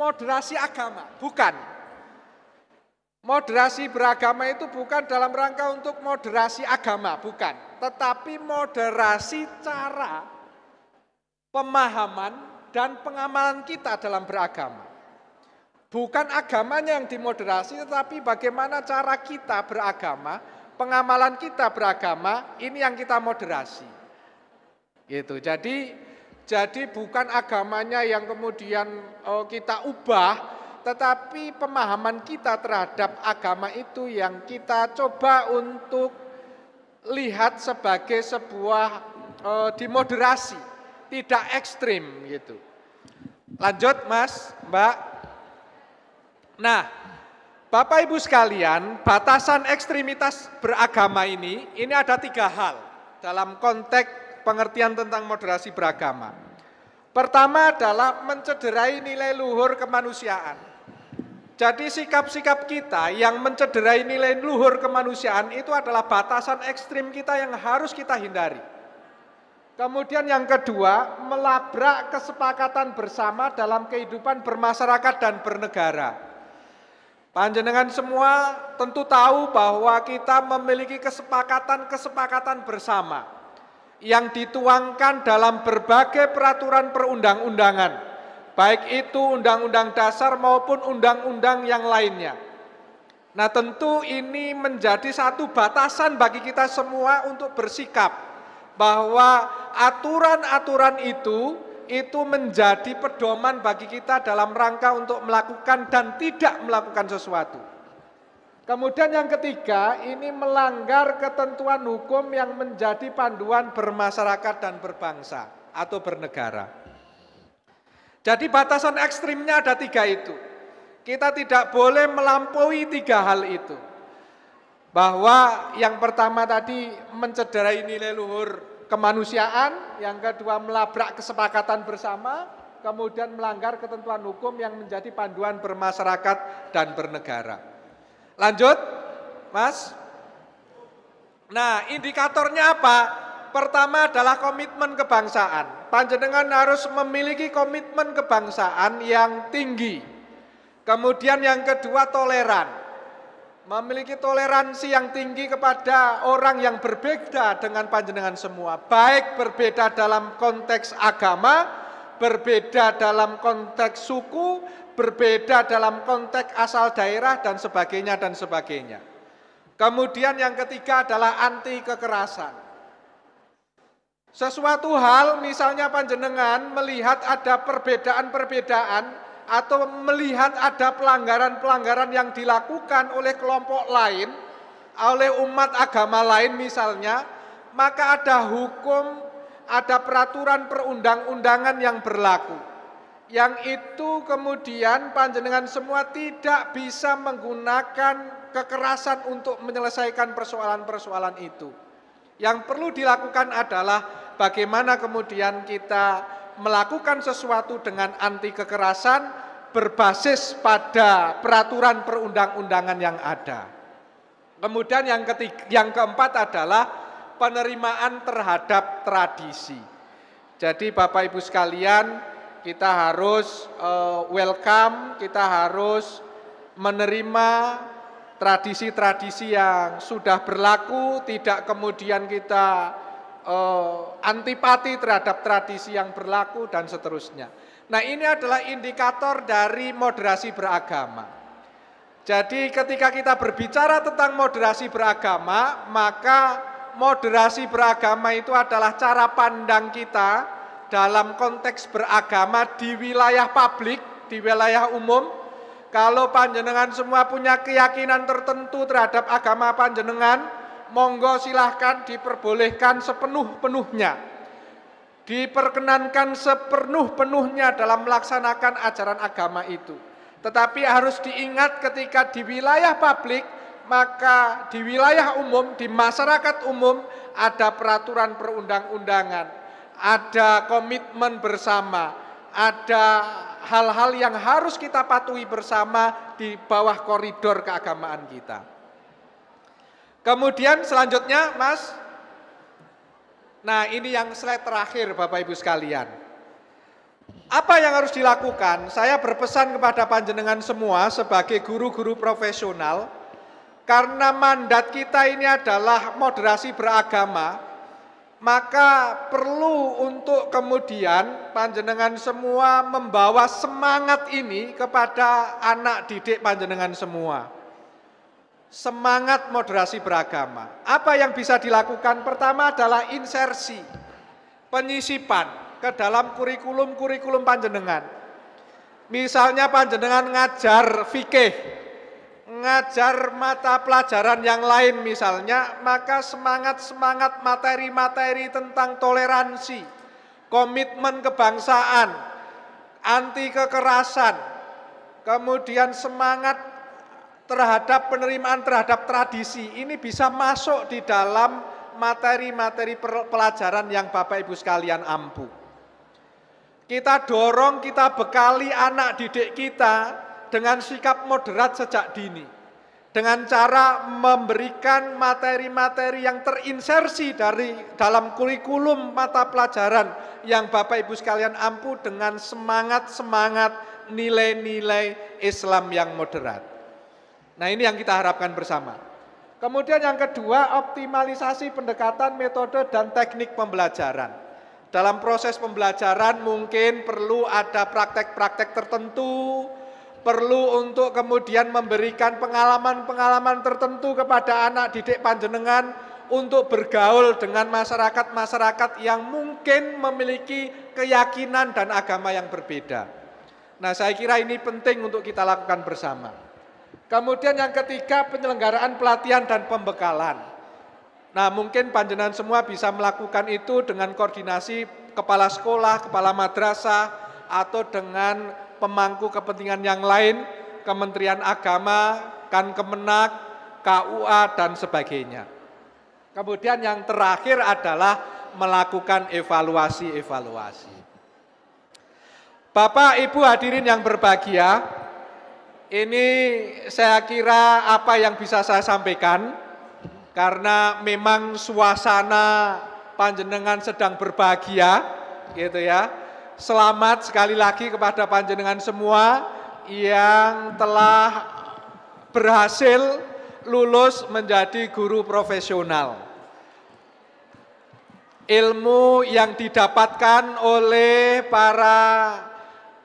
S5: moderasi agama, bukan. Moderasi beragama itu bukan dalam rangka untuk moderasi agama, bukan. Tetapi moderasi cara pemahaman dan pengamalan kita dalam beragama. Bukan agamanya yang dimoderasi, tetapi bagaimana cara kita beragama, pengamalan kita beragama, ini yang kita moderasi. Gitu. Jadi bukan agamanya yang kemudian kita ubah, tetapi pemahaman kita terhadap agama itu yang kita coba untuk lihat sebagai sebuah dimoderasi, tidak ekstrim gitu. Lanjut Mas, Mbak. Nah, Bapak Ibu sekalian, batasan ekstremitas beragama ini ada 3 hal dalam konteks pengertian tentang moderasi beragama. Pertama adalah mencederai nilai luhur kemanusiaan. Jadi sikap-sikap kita yang mencederai nilai luhur kemanusiaan itu adalah batasan ekstrim kita yang harus kita hindari. Kemudian yang kedua, melabrak kesepakatan bersama dalam kehidupan bermasyarakat dan bernegara. Panjenengan semua tentu tahu bahwa kita memiliki kesepakatan-kesepakatan bersama yang dituangkan dalam berbagai peraturan perundang-undangan, baik itu undang-undang dasar maupun undang-undang yang lainnya. Nah, tentu ini menjadi satu batasan bagi kita semua untuk bersikap bahwa aturan-aturan itu menjadi pedoman bagi kita dalam rangka untuk melakukan dan tidak melakukan sesuatu. Kemudian yang ketiga, ini melanggar ketentuan hukum yang menjadi panduan bermasyarakat dan berbangsa atau bernegara. Jadi batasan ekstrimnya ada 3 itu. Kita tidak boleh melampaui 3 hal itu. Bahwa yang pertama tadi mencederai nilai luhur kemanusiaan, yang kedua melabrak kesepakatan bersama, kemudian melanggar ketentuan hukum yang menjadi panduan bermasyarakat dan bernegara. Lanjut, Mas. Nah, indikatornya apa? Pertama adalah komitmen kebangsaan. Panjenengan harus memiliki komitmen kebangsaan yang tinggi. Kemudian yang kedua toleran. Memiliki toleransi yang tinggi kepada orang yang berbeda dengan panjenengan semua. Baik berbeda dalam konteks agama, berbeda dalam konteks suku, berbeda dalam konteks asal daerah dan sebagainya dan sebagainya. Kemudian yang ketiga adalah anti kekerasan. Sesuatu hal misalnya panjenengan melihat ada perbedaan-perbedaan atau melihat ada pelanggaran-pelanggaran yang dilakukan oleh kelompok lain, oleh umat agama lain misalnya, maka ada hukum, ada peraturan perundang-undangan yang berlaku. Yang itu kemudian panjenengan semua tidak bisa menggunakan kekerasan untuk menyelesaikan persoalan-persoalan itu. Yang perlu dilakukan adalah bagaimana kemudian kita melakukan sesuatu dengan anti kekerasan berbasis pada peraturan perundang-undangan yang ada. Kemudian yang keempat adalah penerimaan terhadap tradisi. Jadi Bapak Ibu sekalian, kita harus welcome, kita harus menerima tradisi-tradisi yang sudah berlaku, tidak kemudian kita antipati terhadap tradisi yang berlaku dan seterusnya. Nah, ini adalah indikator dari moderasi beragama. Jadi ketika kita berbicara tentang moderasi beragama, maka moderasi beragama itu adalah cara pandang kita dalam konteks beragama di wilayah publik, di wilayah umum. Kalau panjenengan semua punya keyakinan tertentu terhadap agama panjenengan, monggo silahkan diperbolehkan sepenuh-penuhnya. Diperkenankan sepenuh-penuhnya dalam melaksanakan ajaran agama itu. Tetapi harus diingat ketika di wilayah publik, maka di wilayah umum, di masyarakat umum ada peraturan perundang-undangan, ada komitmen bersama, ada hal-hal yang harus kita patuhi bersama di bawah koridor keagamaan kita. Kemudian selanjutnya, Mas. Nah, ini yang slide terakhir Bapak Ibu sekalian. Apa yang harus dilakukan? Saya berpesan kepada panjenengan semua sebagai guru-guru profesional, karena mandat kita ini adalah moderasi beragama, maka perlu untuk kemudian panjenengan semua membawa semangat ini kepada anak didik panjenengan semua. Semangat moderasi beragama. Apa yang bisa dilakukan? Pertama adalah insersi, penyisipan ke dalam kurikulum-kurikulum panjenengan. Misalnya panjenengan ngajar fikih, ngajar mata pelajaran yang lain misalnya, maka semangat-semangat materi-materi tentang toleransi, komitmen kebangsaan, anti kekerasan, kemudian semangat terhadap penerimaan terhadap tradisi, ini bisa masuk di dalam materi-materi pelajaran yang Bapak Ibu sekalian ampu. Kita dorong, kita bekali anak didik kita dengan sikap moderat sejak dini. Dengan cara memberikan materi-materi yang terinsersi dari dalam kurikulum mata pelajaran yang Bapak Ibu sekalian ampu dengan semangat-semangat nilai-nilai Islam yang moderat. Nah, ini yang kita harapkan bersama. Kemudian yang kedua, optimalisasi pendekatan, metode, dan teknik pembelajaran. Dalam proses pembelajaran mungkin perlu ada praktek-praktek tertentu, perlu untuk kemudian memberikan pengalaman-pengalaman tertentu kepada anak didik panjenengan untuk bergaul dengan masyarakat-masyarakat yang mungkin memiliki keyakinan dan agama yang berbeda. Nah, saya kira ini penting untuk kita lakukan bersama. Kemudian yang ketiga, penyelenggaraan pelatihan dan pembekalan. Nah, mungkin panjenengan semua bisa melakukan itu dengan koordinasi kepala sekolah, kepala madrasah, atau dengan pemangku kepentingan yang lain, Kementerian Agama, Kemenak, KUA, dan sebagainya. Kemudian yang terakhir adalah melakukan evaluasi. Bapak, Ibu hadirin yang berbahagia, ini saya kira apa yang bisa saya sampaikan, karena memang suasana panjenengan sedang berbahagia, gitu ya. Selamat sekali lagi kepada panjenengan semua yang telah berhasil lulus menjadi guru profesional. Ilmu yang didapatkan oleh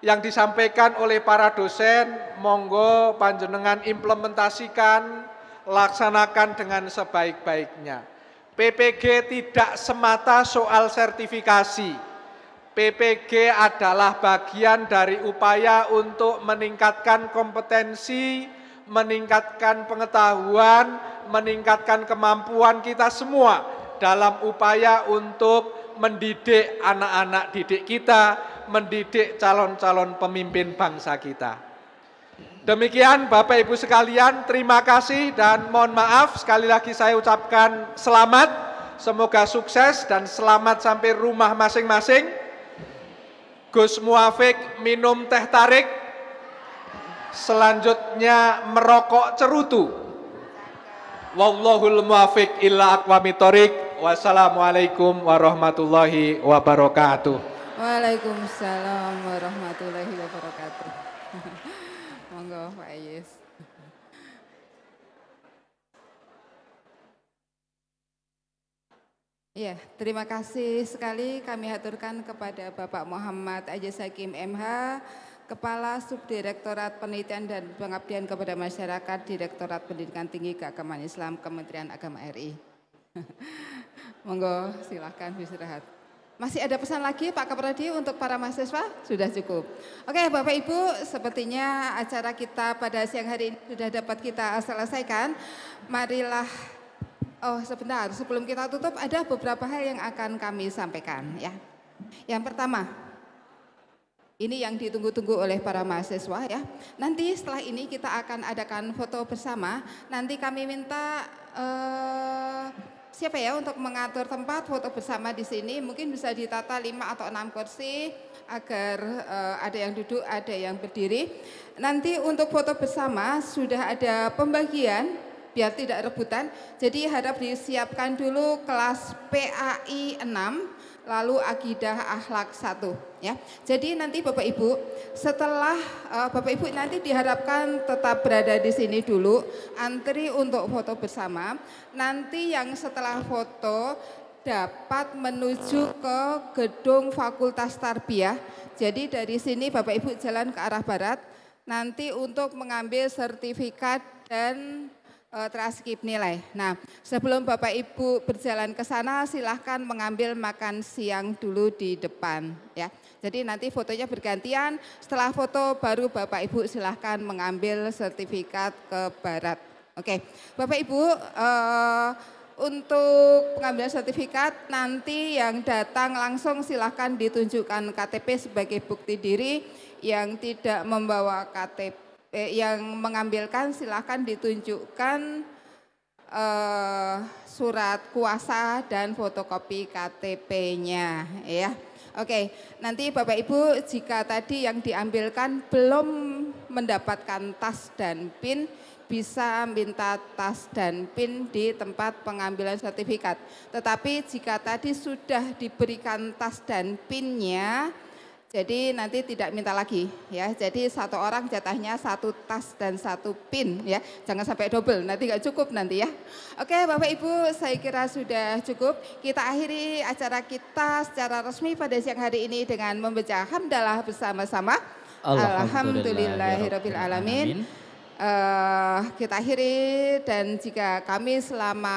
S5: yang disampaikan oleh para dosen, monggo panjenengan implementasikan, laksanakan dengan sebaik-baiknya. PPG tidak semata soal sertifikasi. PPG adalah bagian dari upaya untuk meningkatkan kompetensi, meningkatkan pengetahuan, meningkatkan kemampuan kita semua dalam upaya untuk mendidik anak-anak didik kita, mendidik calon-calon pemimpin bangsa kita. Demikian Bapak Ibu sekalian, terima kasih dan mohon maaf sekali lagi saya ucapkan selamat, semoga sukses dan selamat sampai rumah masing-masing. Gus Muafik minum teh tarik, selanjutnya merokok cerutu. Wallahul muwafiq ila aqwamit thoriq. Wassalamualaikum warahmatullahi wabarakatuh.
S2: Waalaikumsalam warahmatullahi wabarakatuh. Monggo Pak Ayes. Ya, terima kasih sekali kami haturkan kepada Bapak Muhammad Ajis Hakim MH, Kepala Subdirektorat Penelitian dan Pengabdian kepada Masyarakat, Direktorat Pendidikan Tinggi Keagamaan Islam, Kementerian Agama RI. Monggo silahkan beristirahat. Masih ada pesan lagi Pak Kaprodi untuk para mahasiswa? Sudah cukup. Oke Bapak Ibu, sepertinya acara kita pada siang hari ini sudah dapat kita selesaikan. Marilah, oh sebentar, sebelum kita tutup ada beberapa hal yang akan kami sampaikan ya. Yang pertama, ini yang ditunggu-tunggu oleh para mahasiswa ya. Nanti setelah ini kita akan adakan foto bersama. Nanti kami minta siapa ya untuk mengatur tempat foto bersama di sini. Mungkin bisa ditata 5 atau 6 kursi agar ada yang duduk, ada yang berdiri. Nanti untuk foto bersama sudah ada pembagian biar tidak rebutan. Jadi harap disiapkan dulu kelas PAI 6. Lalu akidah akhlak 1 ya. Jadi nanti Bapak Ibu setelah Bapak Ibu nanti diharapkan tetap berada di sini dulu, antri untuk foto bersama. Nanti yang setelah foto dapat menuju ke gedung Fakultas Tarbiyah. Jadi dari sini Bapak Ibu jalan ke arah barat nanti untuk mengambil sertifikat dan transkrip nilai. Nah, sebelum Bapak Ibu berjalan ke sana, silahkan mengambil makan siang dulu di depan, ya. Jadi nanti fotonya bergantian. Setelah foto, baru Bapak Ibu silahkan mengambil sertifikat ke barat. Oke, Bapak Ibu, untuk pengambilan sertifikat nanti yang datang langsung silahkan ditunjukkan KTP sebagai bukti diri. Yang tidak membawa KTP, yang mengambilkan silahkan ditunjukkan surat kuasa dan fotokopi KTP-nya ya. Oke, nanti Bapak Ibu jika tadi yang diambilkan belum mendapatkan tas dan PIN, bisa minta tas dan PIN di tempat pengambilan sertifikat. Tetapi jika tadi sudah diberikan tas dan PIN-nya, jadi nanti tidak minta lagi ya. Jadi satu orang jatahnya 1 tas dan 1 PIN ya. Jangan sampai double, nanti nggak cukup nanti ya. Oke Bapak Ibu, saya kira sudah cukup. Kita akhiri acara kita secara resmi pada siang hari ini dengan membaca hamdalah bersama-sama. Alhamdulillahirabbil alamin. Kita akhiri, dan jika kami selama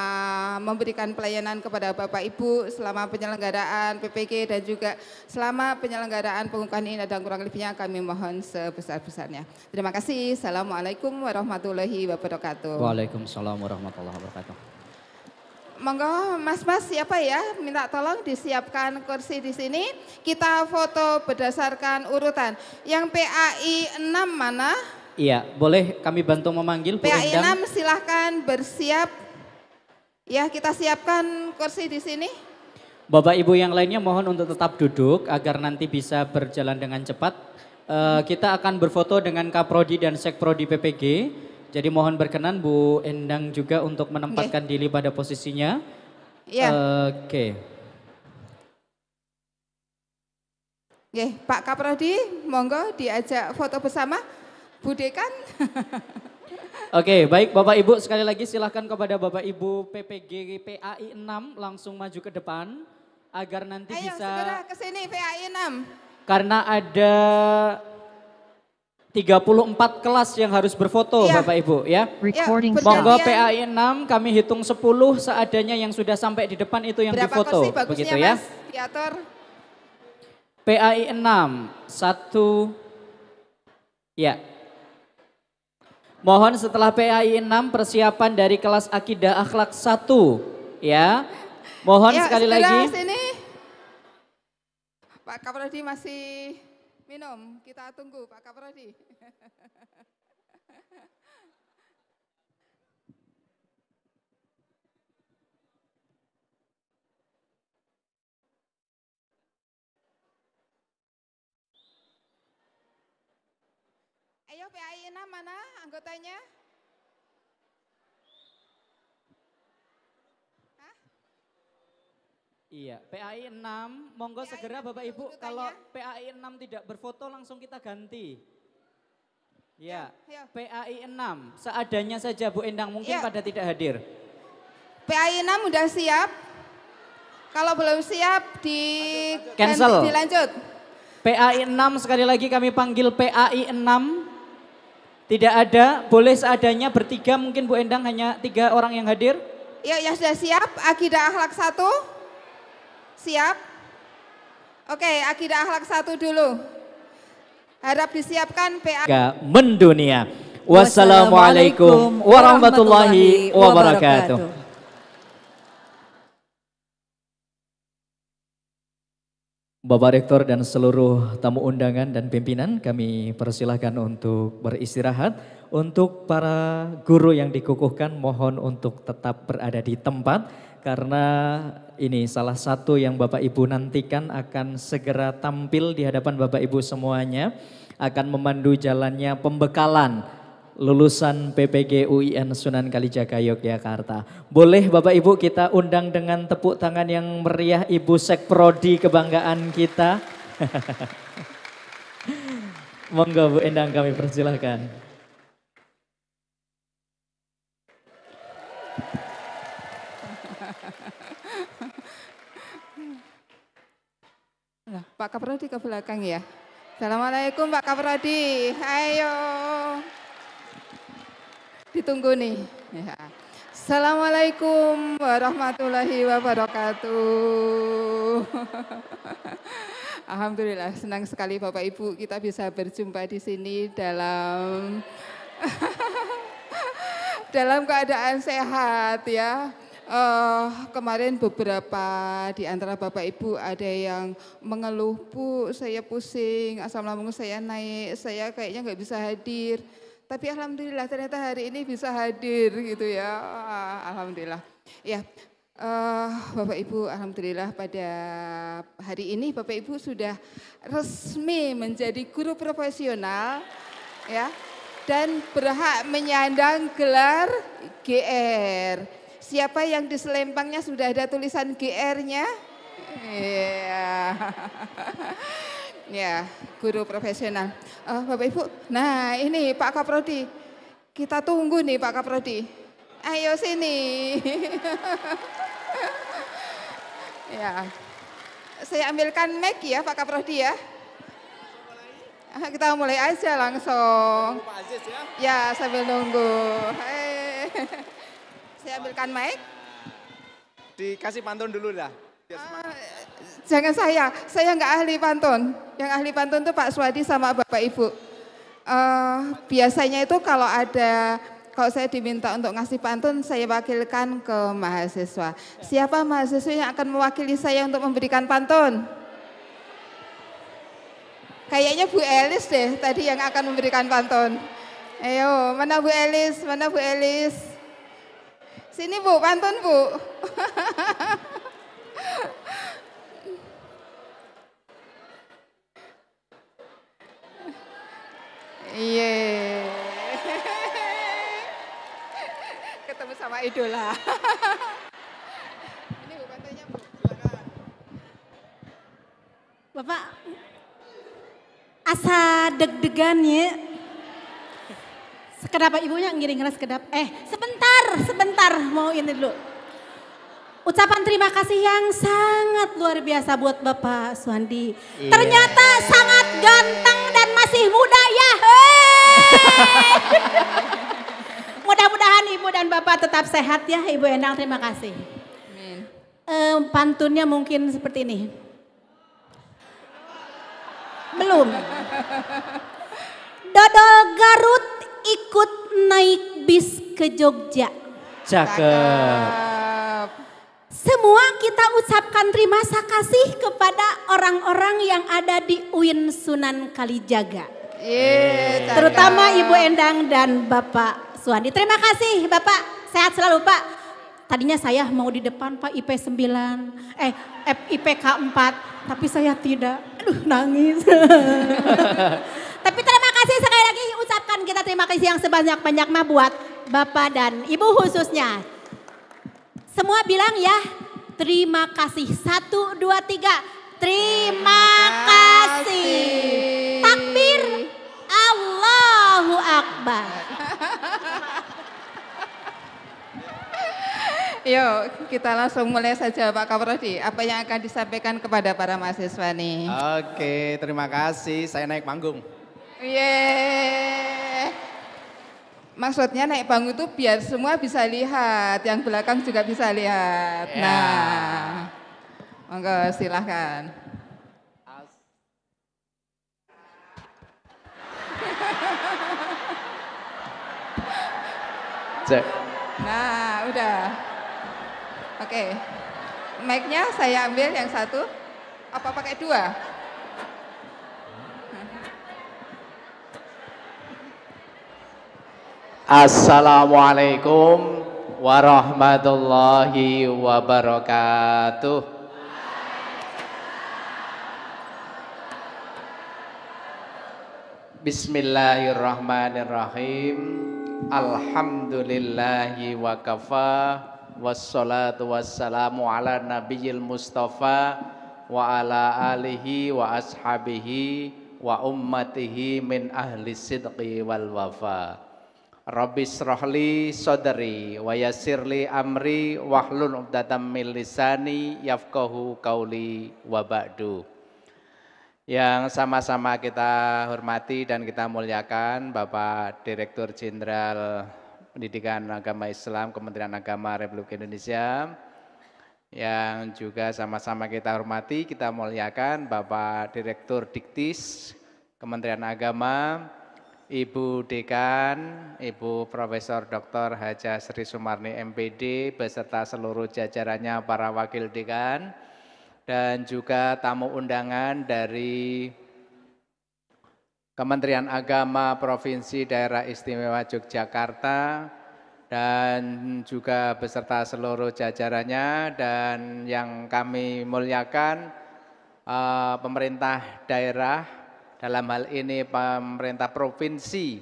S2: memberikan pelayanan kepada Bapak Ibu selama penyelenggaraan PPG dan juga selama penyelenggaraan pengukuhan ini dan kurang lebihnya kami mohon sebesar-besarnya. Terima kasih. Assalamualaikum warahmatullahi wabarakatuh.
S1: Waalaikumsalam warahmatullahi wabarakatuh.
S2: Monggo mas-mas siapa ya, minta tolong disiapkan kursi di sini. Kita foto berdasarkan urutan. Yang PAI 6 mana?
S1: Iya, boleh kami bantu memanggil Bu
S2: PAI
S1: Endang.
S2: 6 silahkan bersiap. Ya, kita siapkan kursi di sini.
S1: Bapak Ibu yang lainnya mohon untuk tetap duduk agar nanti bisa berjalan dengan cepat. Kita akan berfoto dengan Kaprodi dan Sekprodi PPG. Jadi mohon berkenan Bu Endang juga untuk menempatkan diri pada posisinya.
S2: Iya.
S1: Oke.
S2: Oke, Pak Kaprodi, monggo diajak foto bersama. Bu Dekan.
S1: Oke, baik Bapak Ibu sekali lagi silahkan kepada Bapak Ibu PPG PAI 6 langsung maju ke depan agar nanti
S2: Ayo,
S1: bisa.
S2: segera ke sini PAI 6.
S1: Karena ada 34 kelas yang harus berfoto Bapak Ibu ya.
S2: Recording
S1: Monggo PAI 6 kami hitung 10 seadanya yang sudah sampai di depan itu yang
S2: berapa
S1: difoto.
S2: Kursi
S1: Begitu
S2: ya.
S1: ya.
S2: Mas, diatur.
S1: PAI 6, 1, ya. Mohon setelah PAI 6 persiapan dari kelas Akidah Akhlak 1 ya. Mohon sekali lagi.
S2: Sini. Pak Kaprodi masih minum, kita tunggu Pak Kaprodi. Ayo PAI 6 mana anggotanya?
S1: Iya, PAI 6, monggo
S2: PAI
S1: segera
S2: 6
S1: Bapak Ibu
S2: urutannya.
S1: kalau PAI 6 tidak berfoto langsung kita ganti. Ya,
S2: Ayo.
S1: PAI 6, seadanya saja Bu Endang mungkin
S2: Ya.
S1: pada tidak hadir.
S2: PAI 6 udah siap? Kalau belum siap
S1: Cancel.
S2: dilanjut.
S1: PAI 6 sekali lagi kami panggil PAI 6. Tidak ada, boleh seadanya bertiga mungkin Bu Endang hanya 3 orang yang hadir.
S2: Ya, ya sudah siap. Akidah Akhlak 1. Siap. Oke, Akidah Akhlak 1 dulu. Harap disiapkan PAI.
S1: Mendunia. Wassalamualaikum warahmatullahi wabarakatuh. Bapak Rektor dan seluruh tamu undangan dan pimpinan kami persilahkan untuk beristirahat. Untuk para guru yang dikukuhkan mohon untuk tetap berada di tempat karena ini salah satu yang Bapak Ibu nantikan akan segera tampil di hadapan Bapak Ibu semuanya, akan memandu jalannya pembekalan lulusan PPG UIN Sunan Kalijaga Yogyakarta. Boleh Bapak Ibu kita undang dengan tepuk tangan yang meriah Ibu Sekprodi kebanggaan kita. Monggo Bu Endang kami persilahkan.
S2: Pak Kaprodi ke belakang ya. Assalamualaikum Pak Kaprodi. Ayo. Ditunggu nih. Ya. Assalamualaikum warahmatullahi wabarakatuh. Alhamdulillah senang sekali Bapak Ibu kita bisa berjumpa di sini dalam dalam keadaan sehat ya. Kemarin beberapa di antara Bapak Ibu ada yang mengeluh, Bu saya pusing, asam lambung saya naik, saya kayaknya nggak bisa hadir. Tapi alhamdulillah ternyata hari ini bisa hadir gitu ya, alhamdulillah. Ya, Bapak Ibu alhamdulillah pada hari ini Bapak Ibu sudah resmi menjadi guru profesional ya dan berhak menyandang gelar GR. Siapa yang di selempangnya sudah ada tulisan GR-nya? Iya. Ya, guru profesional. Bapak Ibu, nah ini Pak Kaprodi. Kita tunggu nih Pak Kaprodi. Ayo sini. Ya. Saya ambilkan mic ya Pak Kaprodi ya. Kita mulai aja langsung. Ya, sambil nunggu. Saya ambilkan mic.
S6: Dikasih pantun dulu dah.
S2: Jangan saya nggak ahli pantun. Yang ahli pantun itu Pak Swadi sama Bapak Ibu. Biasanya itu kalau saya diminta untuk ngasih pantun, saya wakilkan ke mahasiswa. Siapa mahasiswa yang akan mewakili saya untuk memberikan pantun? Kayaknya Bu Elis deh tadi yang akan memberikan pantun. Ayo, mana Bu Elis? Mana Bu Elis? Sini Bu, pantun Bu. Iya. Ketemu sama idola. Ini Bu pantunnya Bu. Silakan.
S4: Bapak asa deg-degan ya. Sekedap ibunya ngiring sekedap. Sebentar mau ini dulu. Ucapan terima kasih yang sangat luar biasa buat Bapak Suhandi. Ternyata sangat ganteng dan masih muda ya. Mudah-mudahan Ibu dan Bapak tetap sehat ya. Ibu Endang, terima kasih.
S2: Amin.
S4: Pantunnya mungkin seperti ini. Belum. Dodol Garut ikut naik bis ke Jogja.
S1: Cakep.
S4: Semua kita ucapkan terima kasih kepada orang-orang yang ada di UIN Sunan Kalijaga. Terutama Ibu Endang dan Bapak Suhandi. Terima kasih Bapak, sehat selalu Pak. Tadinya saya mau di depan Pak IP 9, IPK 4, tapi saya tidak. Aduh nangis. Tapi terima kasih sekali lagi, ucapkan kita terima kasih yang sebanyak-banyaknya buat Bapak dan Ibu khususnya. Semua bilang ya, terima kasih. 1, 2, 3. Terima kasih. Takbir. Allahu Akbar.
S2: Yuk kita langsung mulai saja Pak Kaprodi. Apa yang akan disampaikan kepada para mahasiswa nih?
S6: Oke, terima kasih. Saya naik panggung.
S2: Yeay. Maksudnya naik panggung itu biar semua bisa lihat, yang belakang juga bisa lihat.
S6: Ya.
S2: Nah, monggo silahkan.
S3: Cek.
S2: Nah, udah. Oke. Mic-nya saya ambil yang satu. Apa pakai dua?
S3: Assalamualaikum warahmatullahi wabarakatuh. Bismillahirrahmanirrahim. Alhamdulillahi wa kafa. Wassalatu wassalamu ala nabiyil mustafa wa ala alihi wa ashabihi wa ummatihi min ahli sidqi wal wafa. Rabbi srahli sadri wa yassirli amri wahlul 'uqdatam min lisani yafqahu qauli wa ba'du. Yang sama-sama kita hormati dan kita muliakan Bapak Direktur Jenderal Pendidikan Agama Islam Kementerian Agama Republik Indonesia. Yang juga sama-sama kita hormati, kita muliakan Bapak Direktur Diktis Kementerian Agama, Ibu Dekan, Ibu Profesor Dr. Haja Sri Sumarni MPD beserta seluruh jajarannya para wakil dekan dan juga tamu undangan dari Kementerian Agama Provinsi Daerah Istimewa Yogyakarta dan juga beserta seluruh jajarannya, dan yang kami muliakan pemerintah daerah, dalam hal ini pemerintah provinsi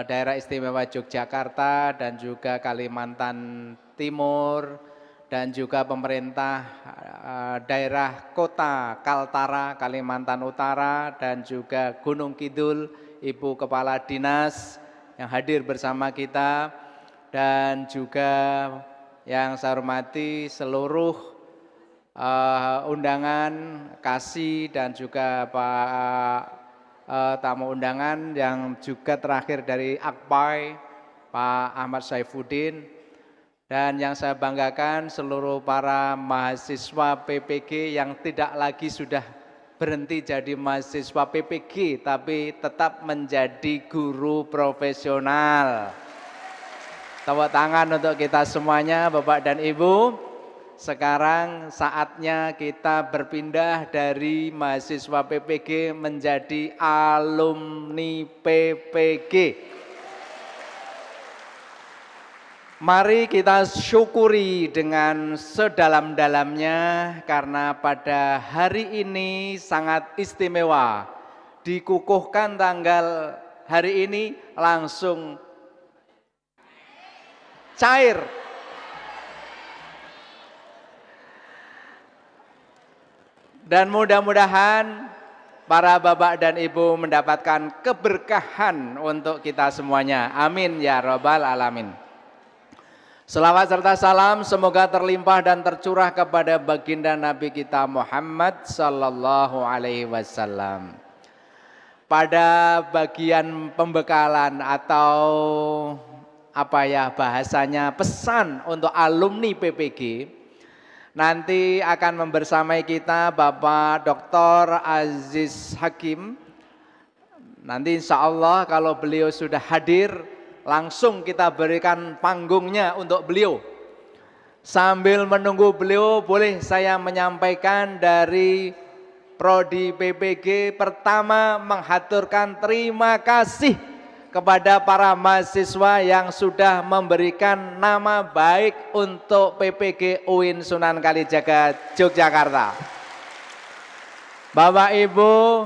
S3: daerah istimewa Yogyakarta dan juga Kalimantan Timur, dan juga pemerintah daerah kota Kaltara Kalimantan Utara, dan juga Gunung Kidul, Ibu Kepala Dinas yang hadir bersama kita, dan juga yang saya hormati seluruh undangan kasih dan juga Pak tamu undangan yang juga terakhir dari Akpai, Pak Ahmad Saifuddin, dan yang saya banggakan seluruh para mahasiswa PPG yang tidak lagi sudah berhenti jadi mahasiswa PPG tapi tetap menjadi guru profesional. Tepuk tangan untuk kita semuanya Bapak dan Ibu. Sekarang saatnya kita berpindah dari mahasiswa PPG menjadi alumni PPG. Mari kita syukuri dengan sedalam-dalamnya karena pada hari ini sangat istimewa. Dikukuhkan tanggal hari ini langsung cair. Dan mudah-mudahan para bapak dan ibu mendapatkan keberkahan untuk kita semuanya. Amin ya rabbal alamin. Selawat serta salam semoga terlimpah dan tercurah kepada baginda Nabi kita Muhammad sallallahu alaihi wasallam. Pada bagian pembekalan atau apa ya bahasanya pesan untuk alumni PPG, nanti akan membersamai kita Bapak Dr. Aziz Hakim. Nanti insya Allah kalau beliau sudah hadir, langsung kita berikan panggungnya untuk beliau. Sambil menunggu beliau, boleh saya menyampaikan dari Prodi PPG pertama menghaturkan terima kasih kepada para mahasiswa yang sudah memberikan nama baik untuk PPG UIN Sunan Kalijaga Yogyakarta. Bapak Ibu,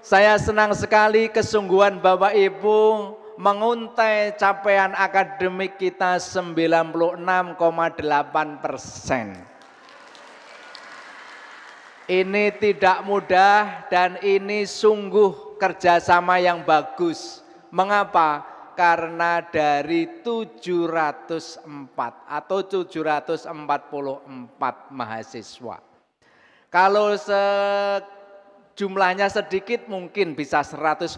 S3: saya senang sekali kesungguhan Bapak Ibu menguntai capaian akademik kita 96,8%. Ini tidak mudah dan ini sungguh kerjasama yang bagus. Mengapa? Karena dari 704 atau 744 mahasiswa. Kalau jumlahnya sedikit mungkin bisa 100%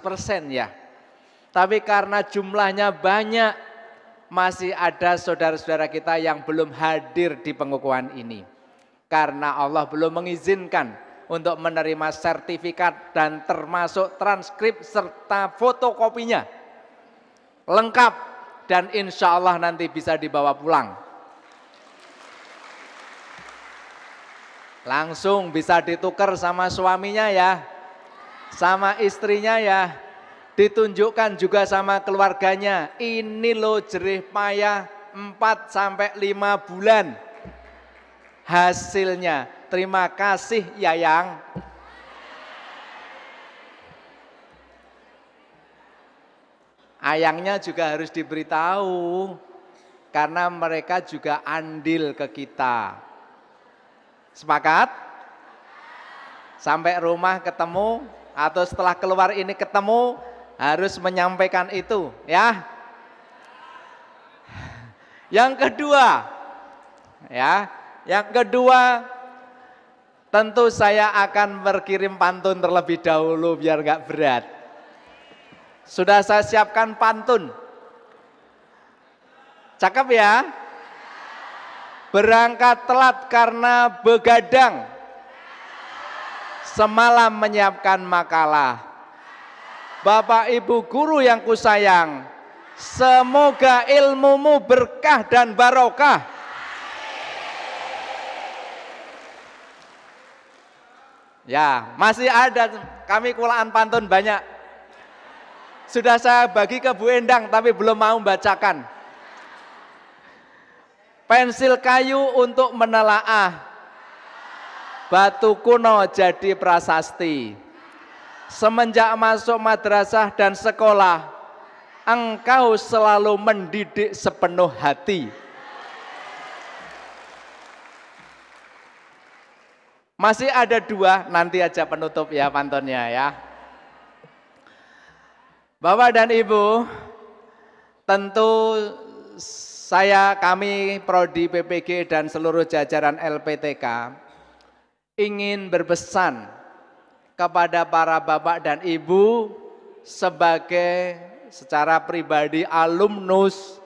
S3: ya. Tapi karena jumlahnya banyak, masih ada saudara-saudara kita yang belum hadir di pengukuhan ini. Karena Allah belum mengizinkan untuk menerima sertifikat dan termasuk transkrip serta fotokopinya. Lengkap dan insya Allah nanti bisa dibawa pulang. Langsung bisa ditukar sama suaminya ya, sama istrinya ya. Ditunjukkan juga sama keluarganya, ini loh jerih payah 4-5 bulan hasilnya. Terima kasih Yayang. Ayangnya juga harus diberitahu, karena mereka juga andil ke kita. Sepakat? Sampai rumah ketemu, atau setelah keluar ini ketemu, harus menyampaikan itu ya. Yang kedua tentu saya akan berkirim pantun terlebih dahulu biar gak berat. Sudah saya siapkan pantun. Cakep ya? Berangkat telat karena begadang, semalam menyiapkan makalah. Bapak Ibu guru yang kusayang, semoga ilmumu berkah dan barokah. Ya, masih ada, kami kulaan pantun banyak. Sudah saya bagi ke Bu Endang tapi belum mau bacakan. Pensil kayu untuk menelaah, batu kuno jadi prasasti. Semenjak masuk madrasah dan sekolah, engkau selalu mendidik sepenuh hati. Masih ada 2, nanti aja penutup ya pantunnya ya. Bapak dan Ibu, tentu kami Prodi PPG dan seluruh jajaran LPTK ingin berpesan kepada para bapak dan ibu sebagai secara pribadi alumnus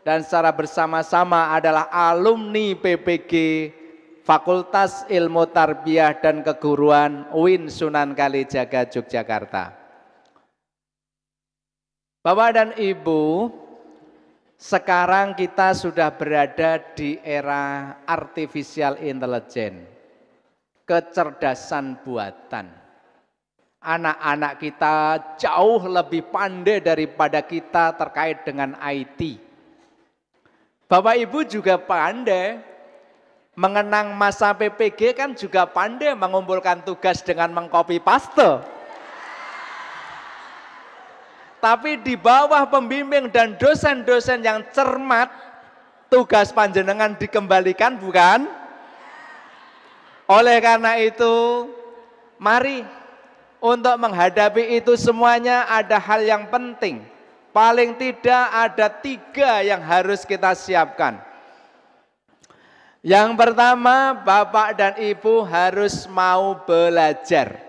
S3: dan secara bersama-sama adalah alumni PPG Fakultas Ilmu Tarbiyah dan Keguruan UIN Sunan Kalijaga Yogyakarta. Bapak dan Ibu, sekarang kita sudah berada di era artificial intelligence, kecerdasan buatan. Anak-anak kita jauh lebih pandai daripada kita terkait dengan IT. Bapak Ibu juga pandai. Mengenang masa PPG kan juga pandai mengumpulkan tugas dengan mengcopy paste. Tapi di bawah pembimbing dan dosen-dosen yang cermat, tugas panjenengan dikembalikan bukan? Oleh karena itu, mari untuk menghadapi itu semuanya ada hal yang penting. Paling tidak ada 3 yang harus kita siapkan. Yang pertama, Bapak dan Ibu harus mau belajar.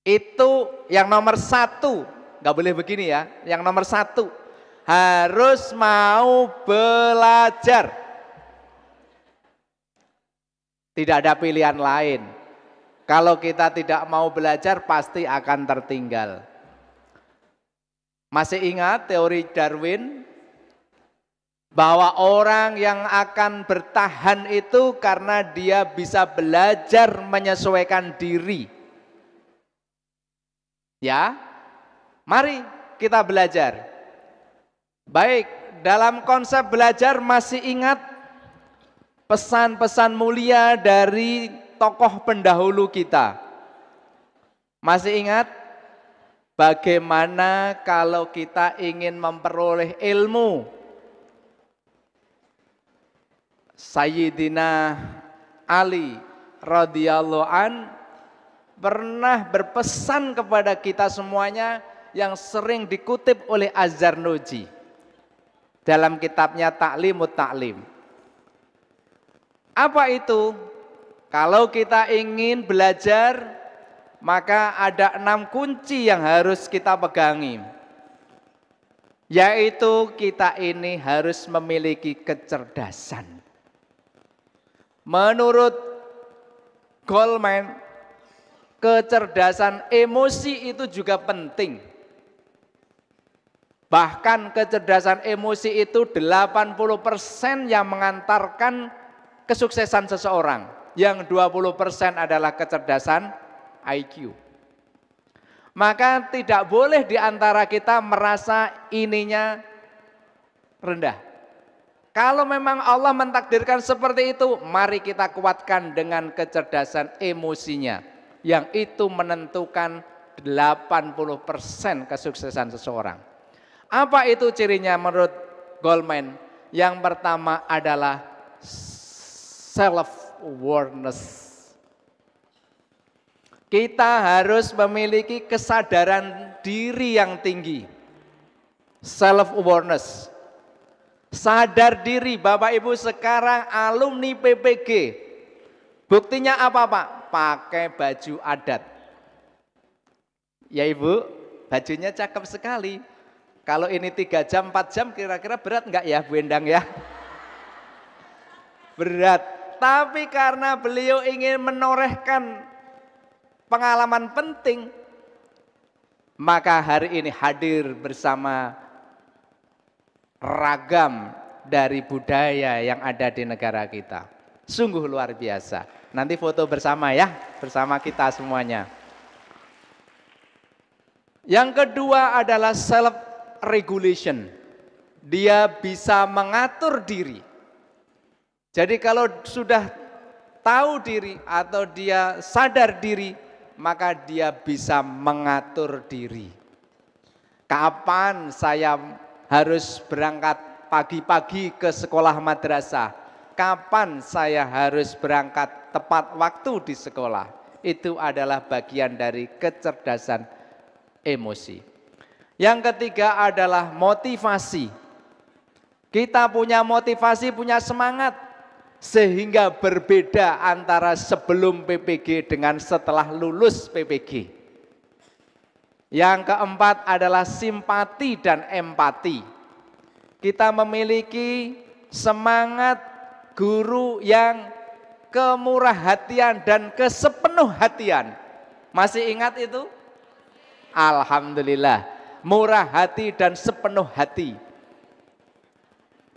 S3: Itu yang nomor 1, nggak boleh begini ya. Yang nomor 1, harus mau belajar. Tidak ada pilihan lain. Kalau kita tidak mau belajar, pasti akan tertinggal. Masih ingat teori Darwin? Bahwa orang yang akan bertahan itu karena dia bisa belajar menyesuaikan diri. Ya, mari kita belajar. Baik, dalam konsep belajar masih ingat pesan-pesan mulia dari tokoh pendahulu kita. Masih ingat bagaimana kalau kita ingin memperoleh ilmu? Sayyidina Ali radhiyallahu an pernah berpesan kepada kita semuanya yang sering dikutip oleh Az-Zarnuji dalam kitabnya Ta'limut Ta'lim. Apa itu? Kalau kita ingin belajar, maka ada 6 kunci yang harus kita pegangi. Yaitu kita ini harus memiliki kecerdasan. Menurut Goleman, kecerdasan emosi itu juga penting. Bahkan kecerdasan emosi itu 80% yang mengantarkan kesuksesan seseorang. Yang 20% adalah kecerdasan IQ. Maka tidak boleh di antara kita merasa ininya rendah. Kalau memang Allah mentakdirkan seperti itu, mari kita kuatkan dengan kecerdasan emosinya. Yang itu menentukan 80% kesuksesan seseorang. Apa itu cirinya menurut Goleman? Yang pertama adalah self-awareness. Kita harus memiliki kesadaran diri yang tinggi. Self-awareness. Sadar diri, Bapak Ibu sekarang alumni PPG. Buktinya apa Pak? Pakai baju adat. Ya Ibu, bajunya cakep sekali. Kalau ini 3 jam, 4 jam kira-kira berat enggak ya Bu Endang ya? Berat. Tapi karena beliau ingin menorehkan pengalaman penting, maka hari ini hadir bersama ragam dari budaya yang ada di negara kita. Sungguh luar biasa. Nanti foto bersama ya, bersama kita semuanya. Yang kedua adalah self-regulation. Dia bisa mengatur diri. Jadi kalau sudah tahu diri atau dia sadar diri, maka dia bisa mengatur diri. Kapan saya harus berangkat pagi-pagi ke sekolah madrasah? Kapan saya harus berangkat tepat waktu di sekolah? Itu adalah bagian dari kecerdasan emosi. Yang ketiga adalah motivasi. Kita punya motivasi, punya semangat, sehingga berbeda antara sebelum PPG dengan setelah lulus PPG. Yang keempat adalah simpati dan empati. Kita memiliki semangat guru yang kemurah hatian dan kesepenuh hatian. Masih ingat itu? Alhamdulillah, murah hati dan sepenuh hati.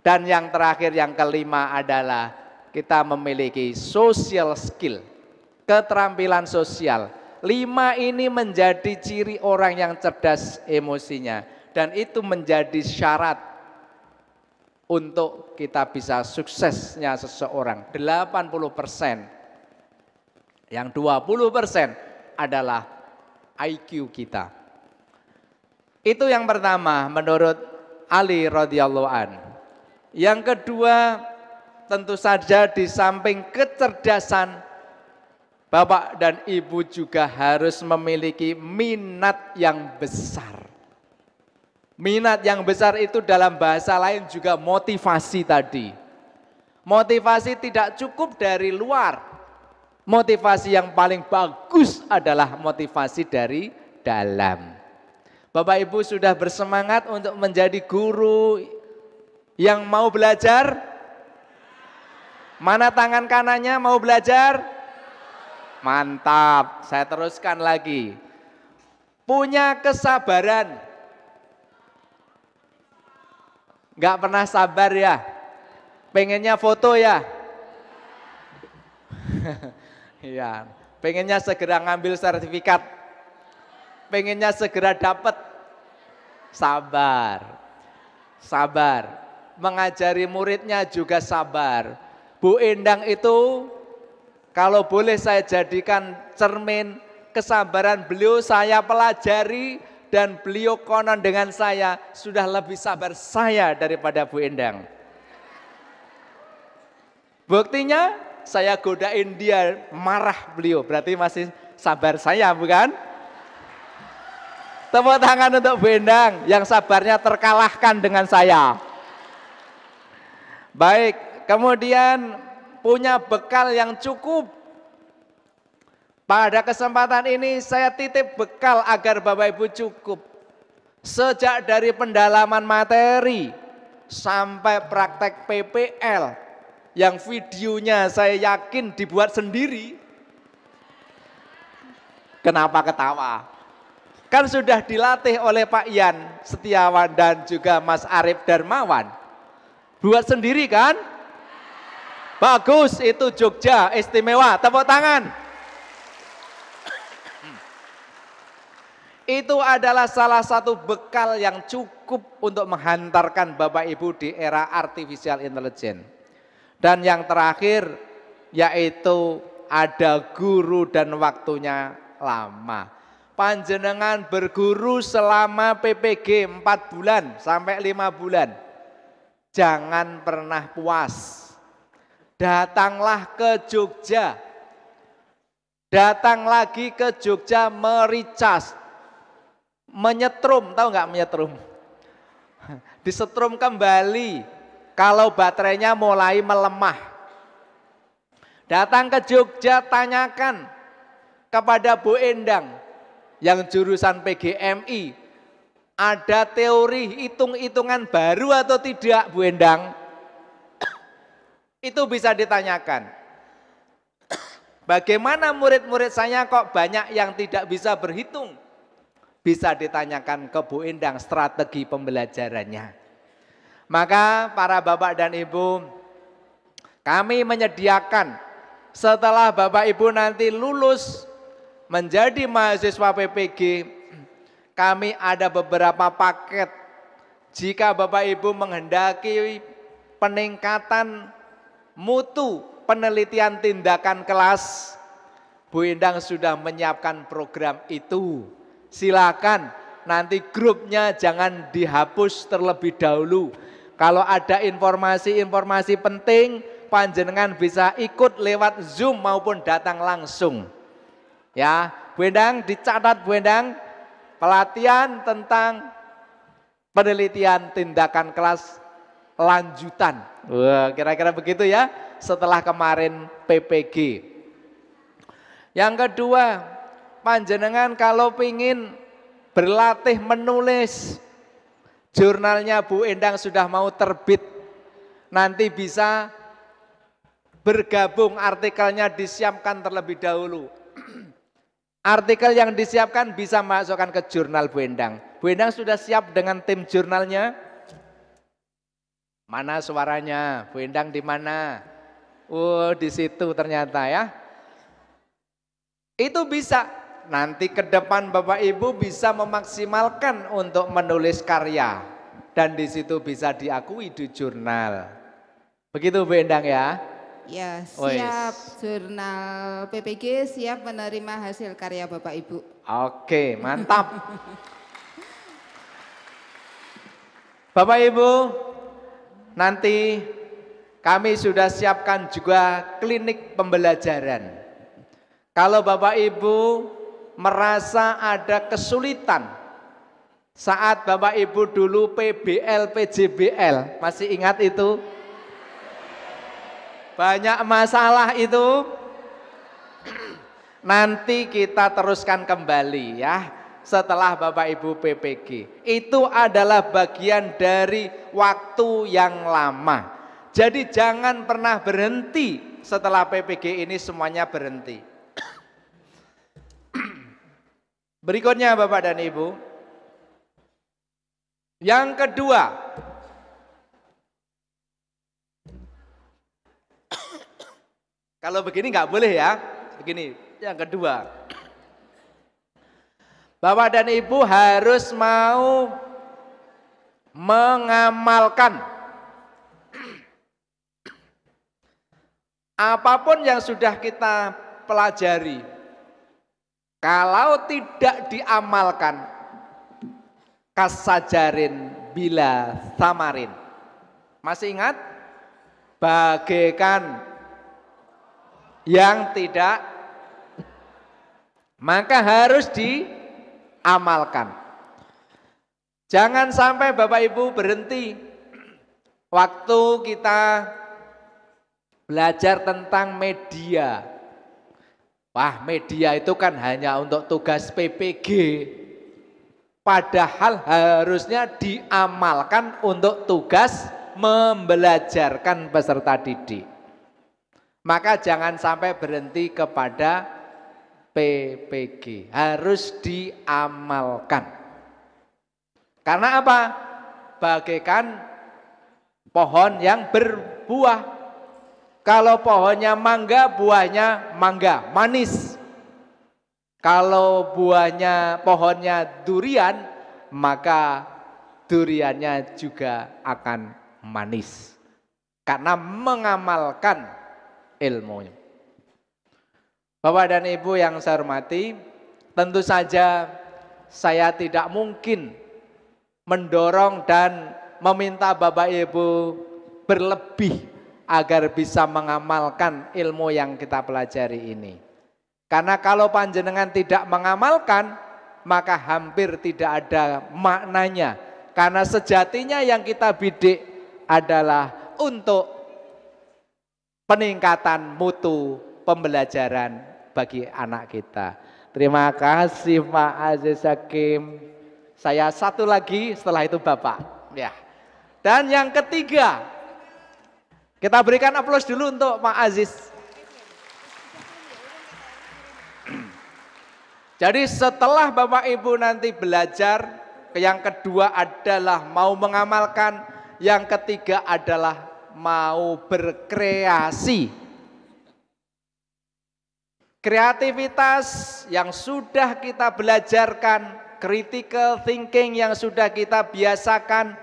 S3: Dan yang terakhir, yang kelima adalah kita memiliki social skill, keterampilan sosial. 5 ini menjadi ciri orang yang cerdas emosinya. Dan itu menjadi syarat untuk kita bisa suksesnya seseorang 80%. Yang 20% adalah IQ kita. Itu yang pertama menurut Ali radhiyallahu an. Yang kedua, tentu saja di samping kecerdasan, Bapak dan Ibu juga harus memiliki minat yang besar. Minat yang besar itu dalam bahasa lain juga motivasi tadi. Motivasi tidak cukup dari luar. Motivasi yang paling bagus adalah motivasi dari dalam. Bapak Ibu sudah bersemangat untuk menjadi guru yang mau belajar? Mana tangan kanannya mau belajar? Mantap, saya teruskan lagi. Punya kesabaran. Nggak pernah sabar ya? Pengennya foto ya? Iya, pengennya segera ngambil sertifikat, pengennya segera dapat. Sabar, sabar. Mengajari muridnya juga sabar. Bu Endang itu kalau boleh saya jadikan cermin kesabaran beliau, saya pelajari dan beliau konon dengan saya sudah lebih sabar saya daripada Bu Endang. Buktinya saya godain dia, marah beliau, berarti masih sabar saya, bukan? Tepuk tangan untuk Bu Endang yang sabarnya terkalahkan dengan saya. Baik, kemudian punya bekal yang cukup. Pada kesempatan ini saya titip bekal agar Bapak Ibu cukup. Sejak dari pendalaman materi sampai praktek PPL. Yang videonya saya yakin dibuat sendiri. Kenapa ketawa? Kan sudah dilatih oleh Pak Ian Setiawan dan juga Mas Arif Darmawan. Buat sendiri kan? Bagus, itu Jogja, istimewa, tepuk tangan. Itu adalah salah satu bekal yang cukup untuk menghantarkan Bapak Ibu di era artificial intelligence. Dan yang terakhir yaitu ada guru dan waktunya lama. Panjenengan berguru selama PPG 4 bulan sampai 5 bulan. Jangan pernah puas. Datanglah ke Jogja. Datang lagi ke Jogja mericas. Menyetrum, tahu nggak menyetrum? Disetrum kembali. Kalau baterainya mulai melemah. Datang ke Jogja, tanyakan kepada Bu Endang yang jurusan PGMI. Ada teori hitung-hitungan baru atau tidak Bu Endang? Itu bisa ditanyakan. Bagaimana murid-murid saya kok banyak yang tidak bisa berhitung? Bisa ditanyakan ke Bu Endang strategi pembelajarannya. Maka para Bapak dan Ibu, kami menyediakan setelah Bapak Ibu nanti lulus menjadi mahasiswa PPG, kami ada beberapa paket. Jika Bapak Ibu menghendaki peningkatan mutu penelitian tindakan kelas, Bu Endang sudah menyiapkan program itu. Silakan nanti grupnya jangan dihapus terlebih dahulu. Kalau ada informasi-informasi penting, panjenengan bisa ikut lewat Zoom maupun datang langsung. Ya, Bu Endang dicatat Bu Endang, pelatihan tentang penelitian tindakan kelas lanjutan. Wah, kira-kira begitu ya setelah kemarin PPG. Yang kedua, panjenengan kalau ingin berlatih menulis, jurnalnya Bu Endang sudah mau terbit. Nanti bisa bergabung, artikelnya disiapkan terlebih dahulu. Artikel yang disiapkan bisa masukkan ke jurnal Bu Endang. Bu Endang sudah siap dengan tim jurnalnya? Mana suaranya? Bu Endang di mana? Oh, di situ ternyata ya. Itu bisa. Nanti ke depan Bapak Ibu bisa memaksimalkan untuk menulis karya. dan di situ bisa diakui di jurnal. Begitu Bu Endang ya?
S2: Ya, siap. Jurnal PPG siap menerima hasil karya Bapak Ibu.
S3: Oke, mantap. Bapak Ibu, nanti kami sudah siapkan juga klinik pembelajaran. Kalau Bapak Ibu merasa ada kesulitan saat Bapak Ibu dulu PBL, PJBL, masih ingat itu? Banyak masalah itu. Nanti kita teruskan kembali ya setelah Bapak Ibu PPG. Itu adalah bagian dari waktu yang lama. Jadi jangan pernah berhenti setelah PPG ini semuanya berhenti. Berikutnya Bapak dan Ibu. Yang kedua, kalau begini nggak boleh ya. Begini, yang kedua. Bapak dan Ibu harus mau mengamalkan apapun yang sudah kita pelajari. Kalau tidak diamalkan, kasajarin bila samarin. Masih ingat? Bagaikan yang tidak, maka harus diamalkan. Jangan sampai Bapak Ibu berhenti waktu kita belajar tentang media. Wah, media itu kan hanya untuk tugas PPG. Padahal harusnya diamalkan untuk tugas membelajarkan peserta didik. Maka jangan sampai berhenti kepada PPG, harus diamalkan. Karena apa? Bagaikan pohon yang berbuah. Kalau pohonnya mangga, buahnya mangga, manis. Kalau pohonnya durian, maka duriannya juga akan manis. Karena mengamalkan ilmunya. Bapak dan Ibu yang saya hormati, tentu saja saya tidak mungkin mendorong dan meminta Bapak Ibu berlebih agar bisa mengamalkan ilmu yang kita pelajari ini. Karena kalau panjenengan tidak mengamalkan, maka hampir tidak ada maknanya. Karena sejatinya yang kita bidik adalah untuk peningkatan mutu pembelajaran bagi anak kita. Terima kasih Pak Aziz Hakim. Saya satu lagi, setelah itu Bapak. Ya. Dan yang ketiga, kita berikan aplaus dulu untuk Pak Aziz. Jadi setelah Bapak Ibu nanti belajar, yang kedua adalah mau mengamalkan, yang ketiga adalah mau berkreasi. Kreativitas yang sudah kita belajarkan, critical thinking yang sudah kita biasakan,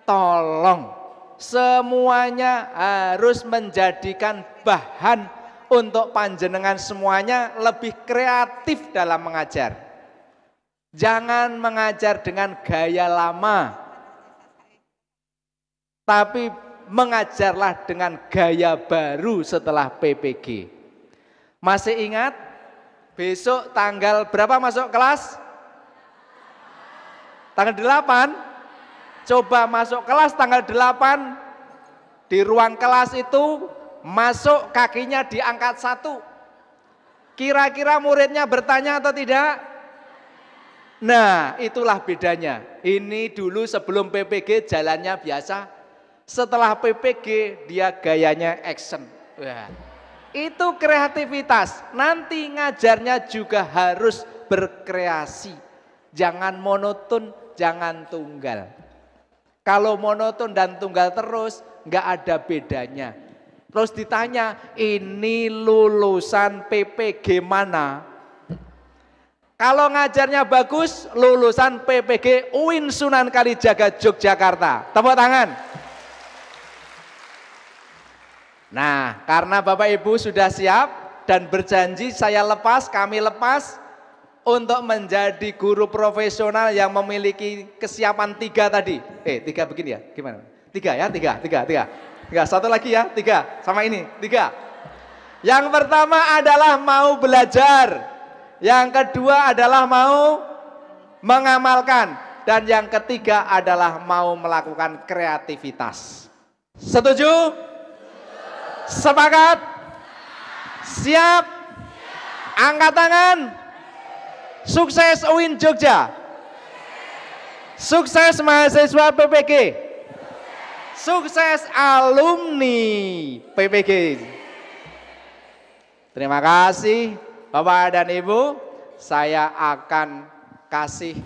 S3: tolong semuanya harus menjadikan bahan untuk panjenengan semuanya lebih kreatif dalam mengajar. Jangan mengajar dengan gaya lama, tapi mengajarlah dengan gaya baru setelah PPG. Masih ingat? Besok tanggal berapa masuk kelas? Tanggal 8? Coba masuk kelas tanggal 8, di ruang kelas itu masuk kakinya diangkat 1. Kira-kira muridnya bertanya atau tidak? Nah, itulah bedanya. Ini dulu sebelum PPG jalannya biasa, setelah PPG dia gayanya action. Wah, itu kreativitas. Nanti ngajarnya juga harus berkreasi. Jangan monoton, jangan tunggal. Kalau monoton dan tunggal terus, nggak ada bedanya. Terus ditanya, ini lulusan PPG mana? Kalau ngajarnya bagus, lulusan PPG UIN Sunan Kalijaga Yogyakarta. Tepuk tangan. Nah, karena Bapak Ibu sudah siap dan berjanji kami lepas untuk menjadi guru profesional yang memiliki kesiapan 3 tadi. 3 begini ya, gimana? 3 ya, 3. Satu lagi ya, 3. Sama ini, 3. Yang pertama adalah mau belajar. Yang kedua adalah mau mengamalkan. Dan yang ketiga adalah mau melakukan kreativitas. Setuju? Sepakat? Siap? Angkat tangan. Sukses UIN Jogja. Sukses mahasiswa PPG. Sukses alumni PPG. Terima kasih Bapak dan Ibu. Saya akan kasih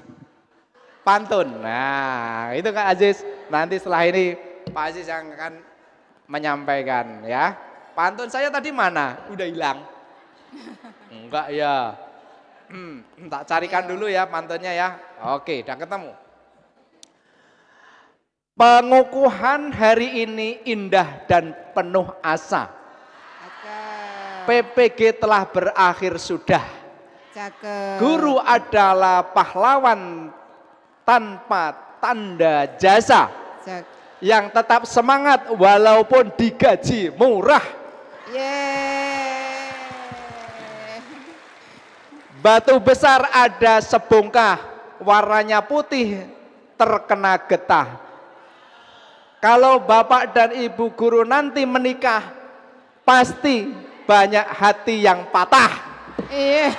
S3: pantun. Nah, itu Kak Aziz. Nanti setelah ini Pak Aziz yang akan menyampaikan ya. Pantun saya tadi mana? Udah hilang. Enggak ya. Tak carikan dulu ya pantunnya ya. Oke, udah ketemu. Pengukuhan hari ini indah dan penuh asa. PPG telah berakhir sudah. Guru adalah pahlawan tanpa tanda jasa. Yang tetap semangat walaupun digaji murah. Batu besar ada sebongkah, warnanya putih terkena getah. Kalau Bapak dan Ibu guru nanti menikah, pasti banyak hati yang patah.
S2: Iya.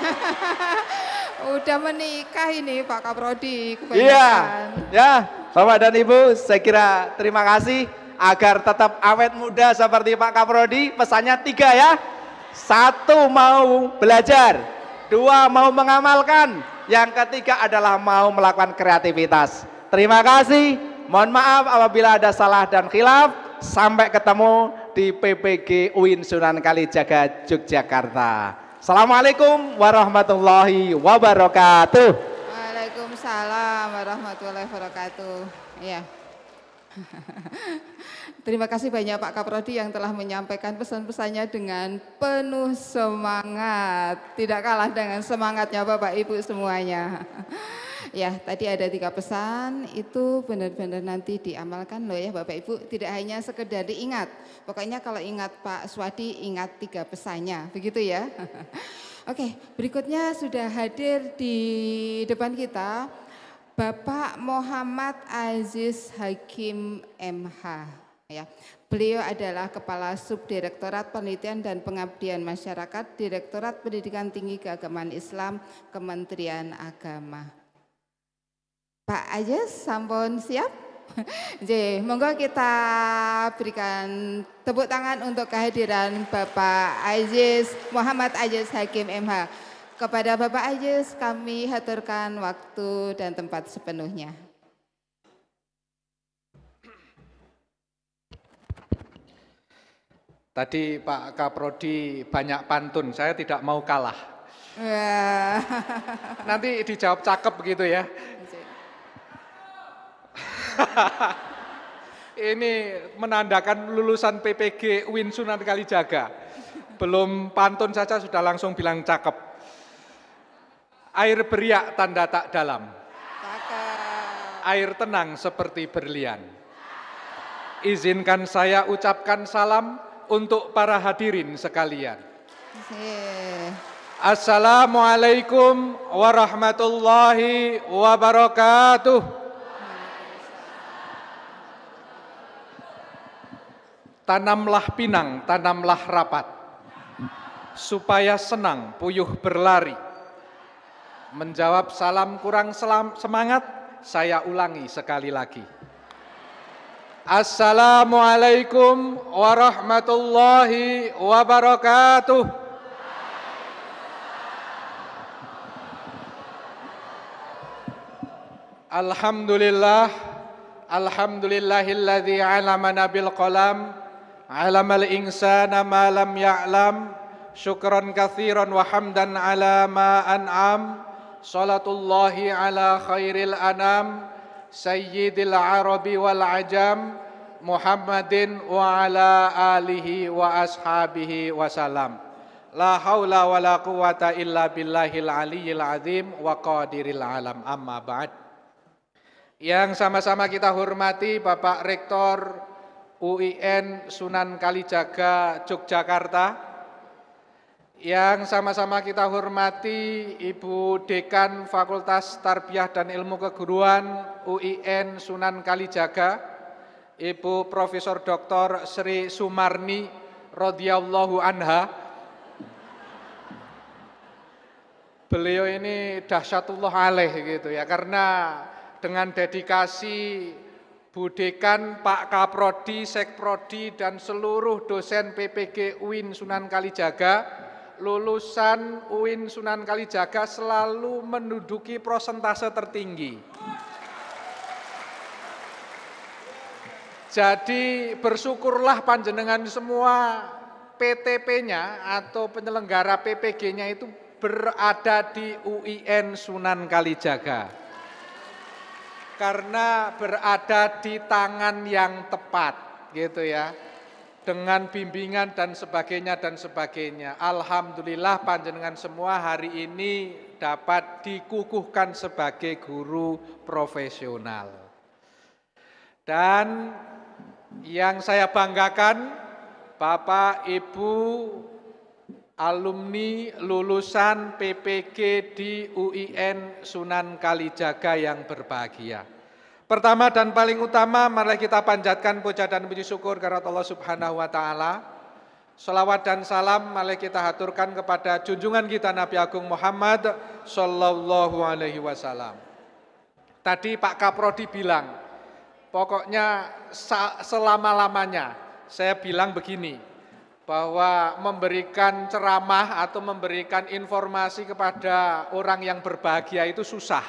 S2: Udah menikah ini Pak Kaprodi.
S3: Iya. Ya, Bapak dan Ibu, saya kira terima kasih agar tetap awet muda seperti Pak Kaprodi. Pesannya 3 ya. 1 mau belajar, 2 mau mengamalkan, yang ketiga adalah mau melakukan kreativitas. Terima kasih. Mohon maaf apabila ada salah dan khilaf. Sampai ketemu di PPG UIN Sunan Kalijaga Yogyakarta. Assalamualaikum warahmatullahi wabarakatuh.
S2: Waalaikumsalam warahmatullahi wabarakatuh. Ya. Terima kasih banyak Pak Kaprodi yang telah menyampaikan pesan-pesannya dengan penuh semangat. Tidak kalah dengan semangatnya Bapak Ibu semuanya. Ya, tadi ada 3 pesan, itu benar-benar nanti diamalkan loh ya Bapak Ibu. Tidak hanya sekedar diingat, pokoknya kalau ingat Pak Swadi, ingat 3 pesannya, begitu ya. Oke, berikutnya sudah hadir di depan kita Bapak Muhammad Aziz Hakim MH. Ya, beliau adalah Kepala Subdirektorat Penelitian dan Pengabdian Masyarakat, Direktorat Pendidikan Tinggi Keagamaan Islam, Kementerian Agama. Pak Aziz, sampun siap? Jadi, monggo kita berikan tepuk tangan untuk kehadiran Bapak Aziz Muhammad Aziz Hakim MH. Kepada Bapak Aziz kami haturkan waktu dan tempat sepenuhnya.
S5: Tadi Pak Kaprodi banyak pantun, saya tidak mau kalah. Nanti dijawab cakep begitu ya. Ini menandakan lulusan PPG UIN Sunan Kalijaga. Belum pantun saja sudah langsung bilang cakep. Air beriak tanda tak dalam. Air tenang seperti berlian. Izinkan saya ucapkan salam untuk para hadirin sekalian. Assalamualaikum warahmatullahi wabarakatuh. Tanamlah pinang, tanamlah rapat, supaya senang puyuh berlari. Menjawab salam kurang semangat, saya ulangi sekali lagi. Assalamualaikum warahmatullahi wabarakatuh. Alhamdulillah, alhamdulillahilladzi 'alamana bil qalam. Alamal insana ma lam ya'lam. Syukran katsiran wa hamdan ala ma an'am. salatullahi ala khairil anam sayyidil arabi wal ajam Muhammadin wa ala alihi wa ashabihi wasalam. La haula wa la quwata illa billahil aliyyil azim wa qadiril alam, amma ba'd. Yang sama-sama kita hormati Bapak Rektor UIN Sunan Kalijaga Yogyakarta, yang sama-sama kita hormati Ibu Dekan Fakultas Tarbiyah dan Ilmu Keguruan UIN Sunan Kalijaga, Ibu Profesor Dr. Sri Sumarni radhiyallahu anha. Beliau ini dahsyatullah alaih gitu ya, karena dengan dedikasi Bu Dekan, Pak Kaprodi, Sekprodi, dan seluruh dosen PPG UIN Sunan Kalijaga, lulusan UIN Sunan Kalijaga selalu menduduki prosentase tertinggi. Jadi bersyukurlah panjenengan semua PTP-nya atau penyelenggara PPG-nya itu berada di UIN Sunan Kalijaga. Karena berada di tangan yang tepat gitu ya, dengan bimbingan dan sebagainya dan sebagainya. Alhamdulillah panjenengan semua hari ini dapat dikukuhkan sebagai guru profesional. Dan yang saya banggakan, Bapak Ibu alumni lulusan PPG di UIN Sunan Kalijaga yang berbahagia. Pertama dan paling utama, mari kita panjatkan puja dan puji syukur kepada Allah Subhanahu wa taala. Shalawat dan salam mari kita haturkan kepada junjungan kita Nabi Agung Muhammad sallallahu alaihi wasallam. Tadi Pak Kaprodi bilang, pokoknya selama-lamanya saya bilang begini, bahwa memberikan ceramah atau memberikan informasi kepada orang yang berbahagia itu susah.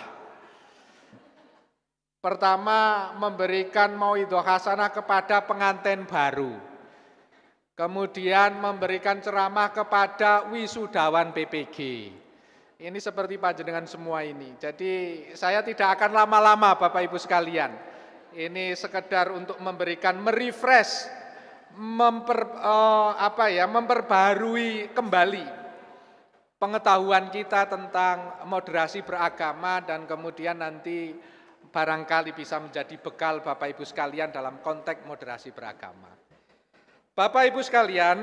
S5: Pertama, memberikan mauidhah hasanah kepada pengantin baru. Kemudian memberikan ceramah kepada wisudawan PPG. Ini seperti panjenengan semua ini. Jadi saya tidak akan lama-lama Bapak Ibu sekalian. Ini sekedar untuk memberikan merefresh, memperbaharui kembali pengetahuan kita tentang moderasi beragama, dan kemudian nanti barangkali bisa menjadi bekal Bapak Ibu sekalian dalam konteks moderasi beragama. Bapak Ibu sekalian,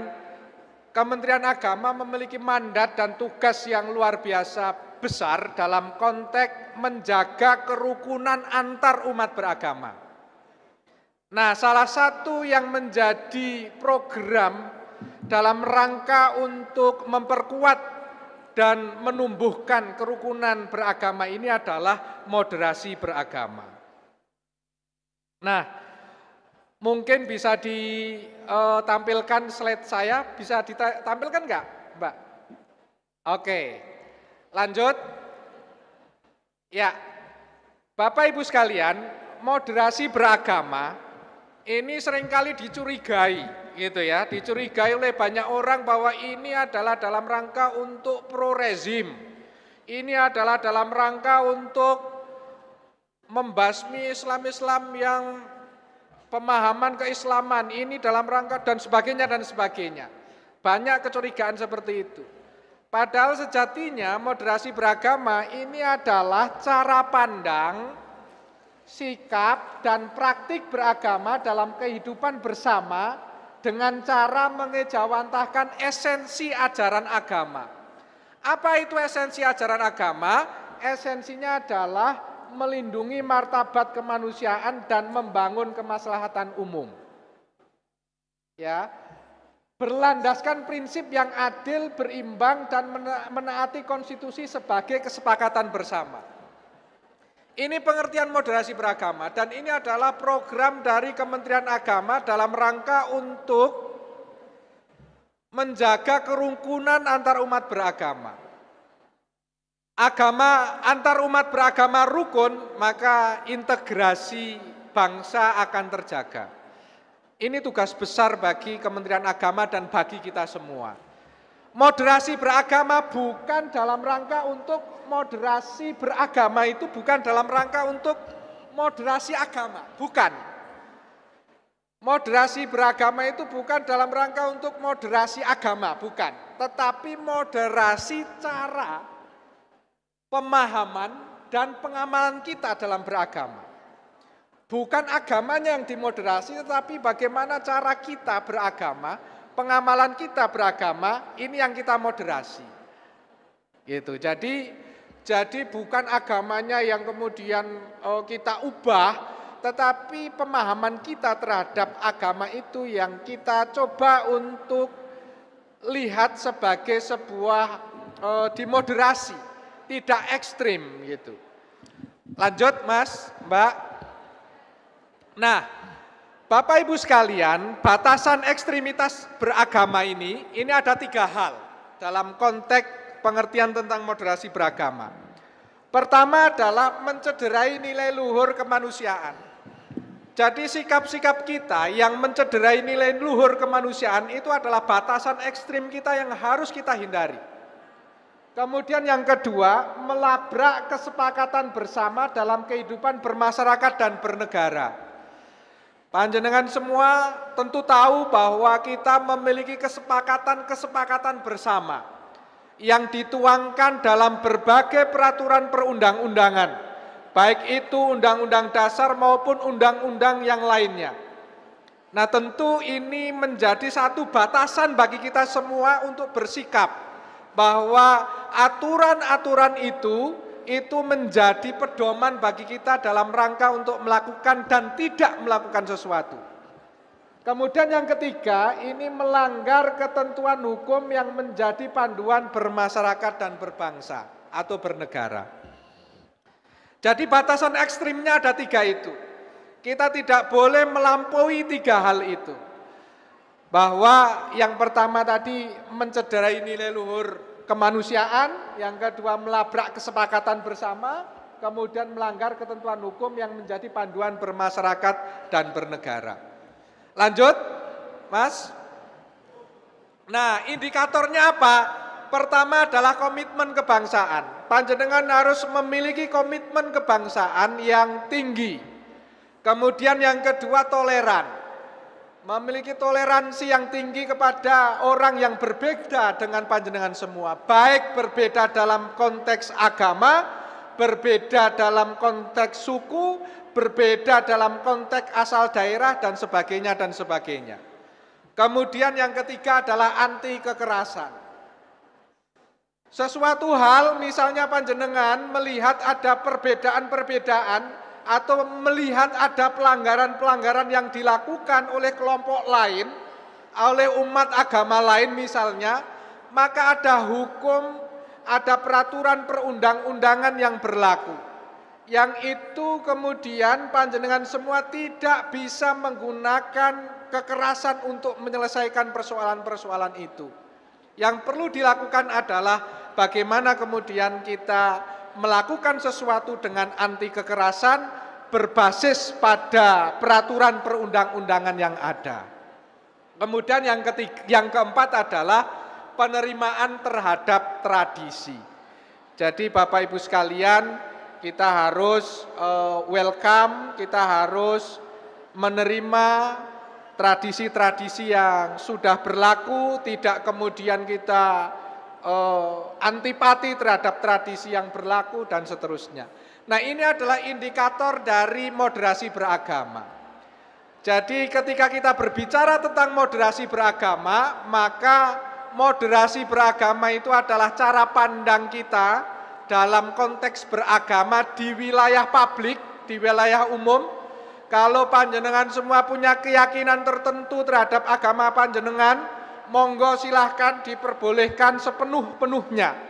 S5: Kementerian Agama memiliki mandat dan tugas yang luar biasa besar dalam konteks menjaga kerukunan antar umat beragama. Nah, salah satu yang menjadi program dalam rangka untuk memperkuat dan menumbuhkan kerukunan beragama ini adalah moderasi beragama. Nah, mungkin bisa ditampilkan slide saya, bisa ditampilkan enggak, Mbak? Oke, lanjut. Ya, Bapak Ibu sekalian, moderasi beragama ini seringkali dicurigai gitu ya, dicurigai oleh banyak orang bahwa ini adalah dalam rangka untuk pro rezim. Ini adalah dalam rangka untuk membasmi Islam-Islam yang pemahaman keislaman, ini dalam rangka dan sebagainya dan sebagainya. Banyak kecurigaan seperti itu. Padahal sejatinya moderasi beragama ini adalah cara pandang, sikap dan praktik beragama dalam kehidupan bersama dengan cara mengejawantahkan esensi ajaran agama. Apa itu esensi ajaran agama? Esensinya adalah melindungi martabat kemanusiaan dan membangun kemaslahatan umum. Ya, berlandaskan prinsip yang adil, berimbang dan menaati konstitusi sebagai kesepakatan bersama. Ini pengertian moderasi beragama, dan ini adalah program dari Kementerian Agama dalam rangka untuk menjaga kerukunan antar umat beragama. Agama antar umat beragama rukun, maka integrasi bangsa akan terjaga. Ini tugas besar bagi Kementerian Agama dan bagi kita semua. Moderasi beragama bukan dalam rangka untuk moderasi beragama itu bukan dalam rangka untuk moderasi agama, bukan. Moderasi beragama itu bukan dalam rangka untuk moderasi agama, bukan. Tetapi moderasi cara pemahaman dan pengamalan kita dalam beragama. Bukan agamanya yang dimoderasi, tetapi bagaimana cara kita beragama, pengamalan kita beragama, ini yang kita moderasi. Gitu. Jadi bukan agamanya yang kemudian kita ubah, tetapi pemahaman kita terhadap agama itu yang kita coba untuk lihat sebagai sebuah dimoderasi, tidak ekstrim gitu. Lanjut Mas, Mbak. Nah, Bapak Ibu sekalian, batasan ekstremitas beragama ini ada 3 hal dalam konteks pengertian tentang moderasi beragama. Pertama adalah mencederai nilai luhur kemanusiaan. Jadi sikap-sikap kita yang mencederai nilai luhur kemanusiaan itu adalah batasan ekstrim kita yang harus kita hindari. Kemudian yang kedua, melabrak kesepakatan bersama dalam kehidupan bermasyarakat dan bernegara. Panjenengan semua tentu tahu bahwa kita memiliki kesepakatan-kesepakatan bersama yang dituangkan dalam berbagai peraturan perundang-undangan, baik itu undang-undang dasar maupun undang-undang yang lainnya. Nah, tentu ini menjadi satu batasan bagi kita semua untuk bersikap bahwa aturan-aturan itu menjadi pedoman bagi kita dalam rangka untuk melakukan dan tidak melakukan sesuatu. Kemudian yang ketiga, ini melanggar ketentuan hukum yang menjadi panduan bermasyarakat dan berbangsa atau bernegara. Jadi batasan ekstrimnya ada 3 itu. Kita tidak boleh melampaui 3 hal itu. Bahwa yang pertama tadi mencederai nilai luhur kemanusiaan, yang kedua melabrak kesepakatan bersama, kemudian melanggar ketentuan hukum yang menjadi panduan bermasyarakat dan bernegara. Lanjut, Mas. Nah, indikatornya apa? Pertama adalah komitmen kebangsaan. Panjenengan harus memiliki komitmen kebangsaan yang tinggi. Kemudian yang kedua toleran. Memiliki toleransi yang tinggi kepada orang yang berbeda dengan panjenengan semua. Baik berbeda dalam konteks agama, berbeda dalam konteks suku, berbeda dalam konteks asal daerah dan sebagainya dan sebagainya. Kemudian yang ketiga adalah anti kekerasan. Sesuatu hal misalnya panjenengan melihat ada perbedaan-perbedaan atau melihat ada pelanggaran-pelanggaran yang dilakukan oleh kelompok lain, oleh umat agama lain misalnya, maka ada hukum, ada peraturan perundang-undangan yang berlaku. Yang itu kemudian panjenengan semua tidak bisa menggunakan kekerasan untuk menyelesaikan persoalan-persoalan itu. Yang perlu dilakukan adalah bagaimana kemudian kita melakukan sesuatu dengan anti kekerasan berbasis pada peraturan perundang-undangan yang ada. Kemudian yang keempat adalah penerimaan terhadap tradisi. Jadi Bapak Ibu sekalian, kita harus welcome, kita harus menerima tradisi-tradisi yang sudah berlaku, tidak kemudian kita antipati terhadap tradisi yang berlaku dan seterusnya. Nah, ini adalah indikator dari moderasi beragama. Jadi ketika kita berbicara tentang moderasi beragama, maka moderasi beragama itu adalah cara pandang kita dalam konteks beragama di wilayah publik, di wilayah umum. Kalau panjenengan semua punya keyakinan tertentu terhadap agama panjenengan, monggo silahkan diperbolehkan sepenuh-penuhnya.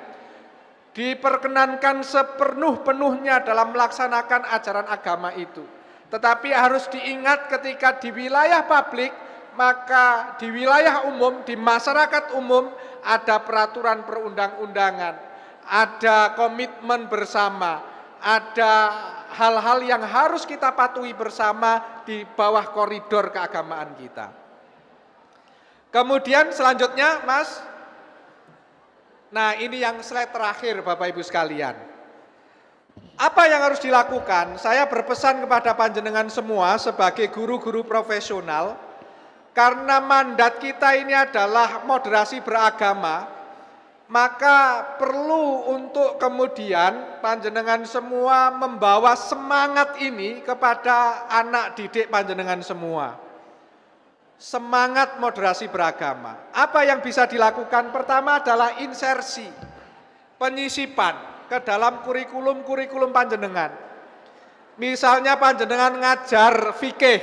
S5: Diperkenankan sepenuh-penuhnya dalam melaksanakan ajaran agama itu. Tetapi harus diingat ketika di wilayah publik, maka di wilayah umum, di masyarakat umum ada peraturan perundang-undangan, ada komitmen bersama, ada hal-hal yang harus kita patuhi bersama di bawah koridor keagamaan kita. Kemudian selanjutnya, Mas, Nah, ini yang slide terakhir Bapak Ibu sekalian. Apa yang harus dilakukan? Saya berpesan kepada panjenengan semua sebagai guru-guru profesional, karena mandat kita ini adalah moderasi beragama, maka perlu untuk kemudian panjenengan semua membawa semangat ini kepada anak didik panjenengan semua. Semangat moderasi beragama. Apa yang bisa dilakukan? Pertama adalah insersi, penyisipan ke dalam kurikulum panjenengan. Misalnya panjenengan ngajar fikih,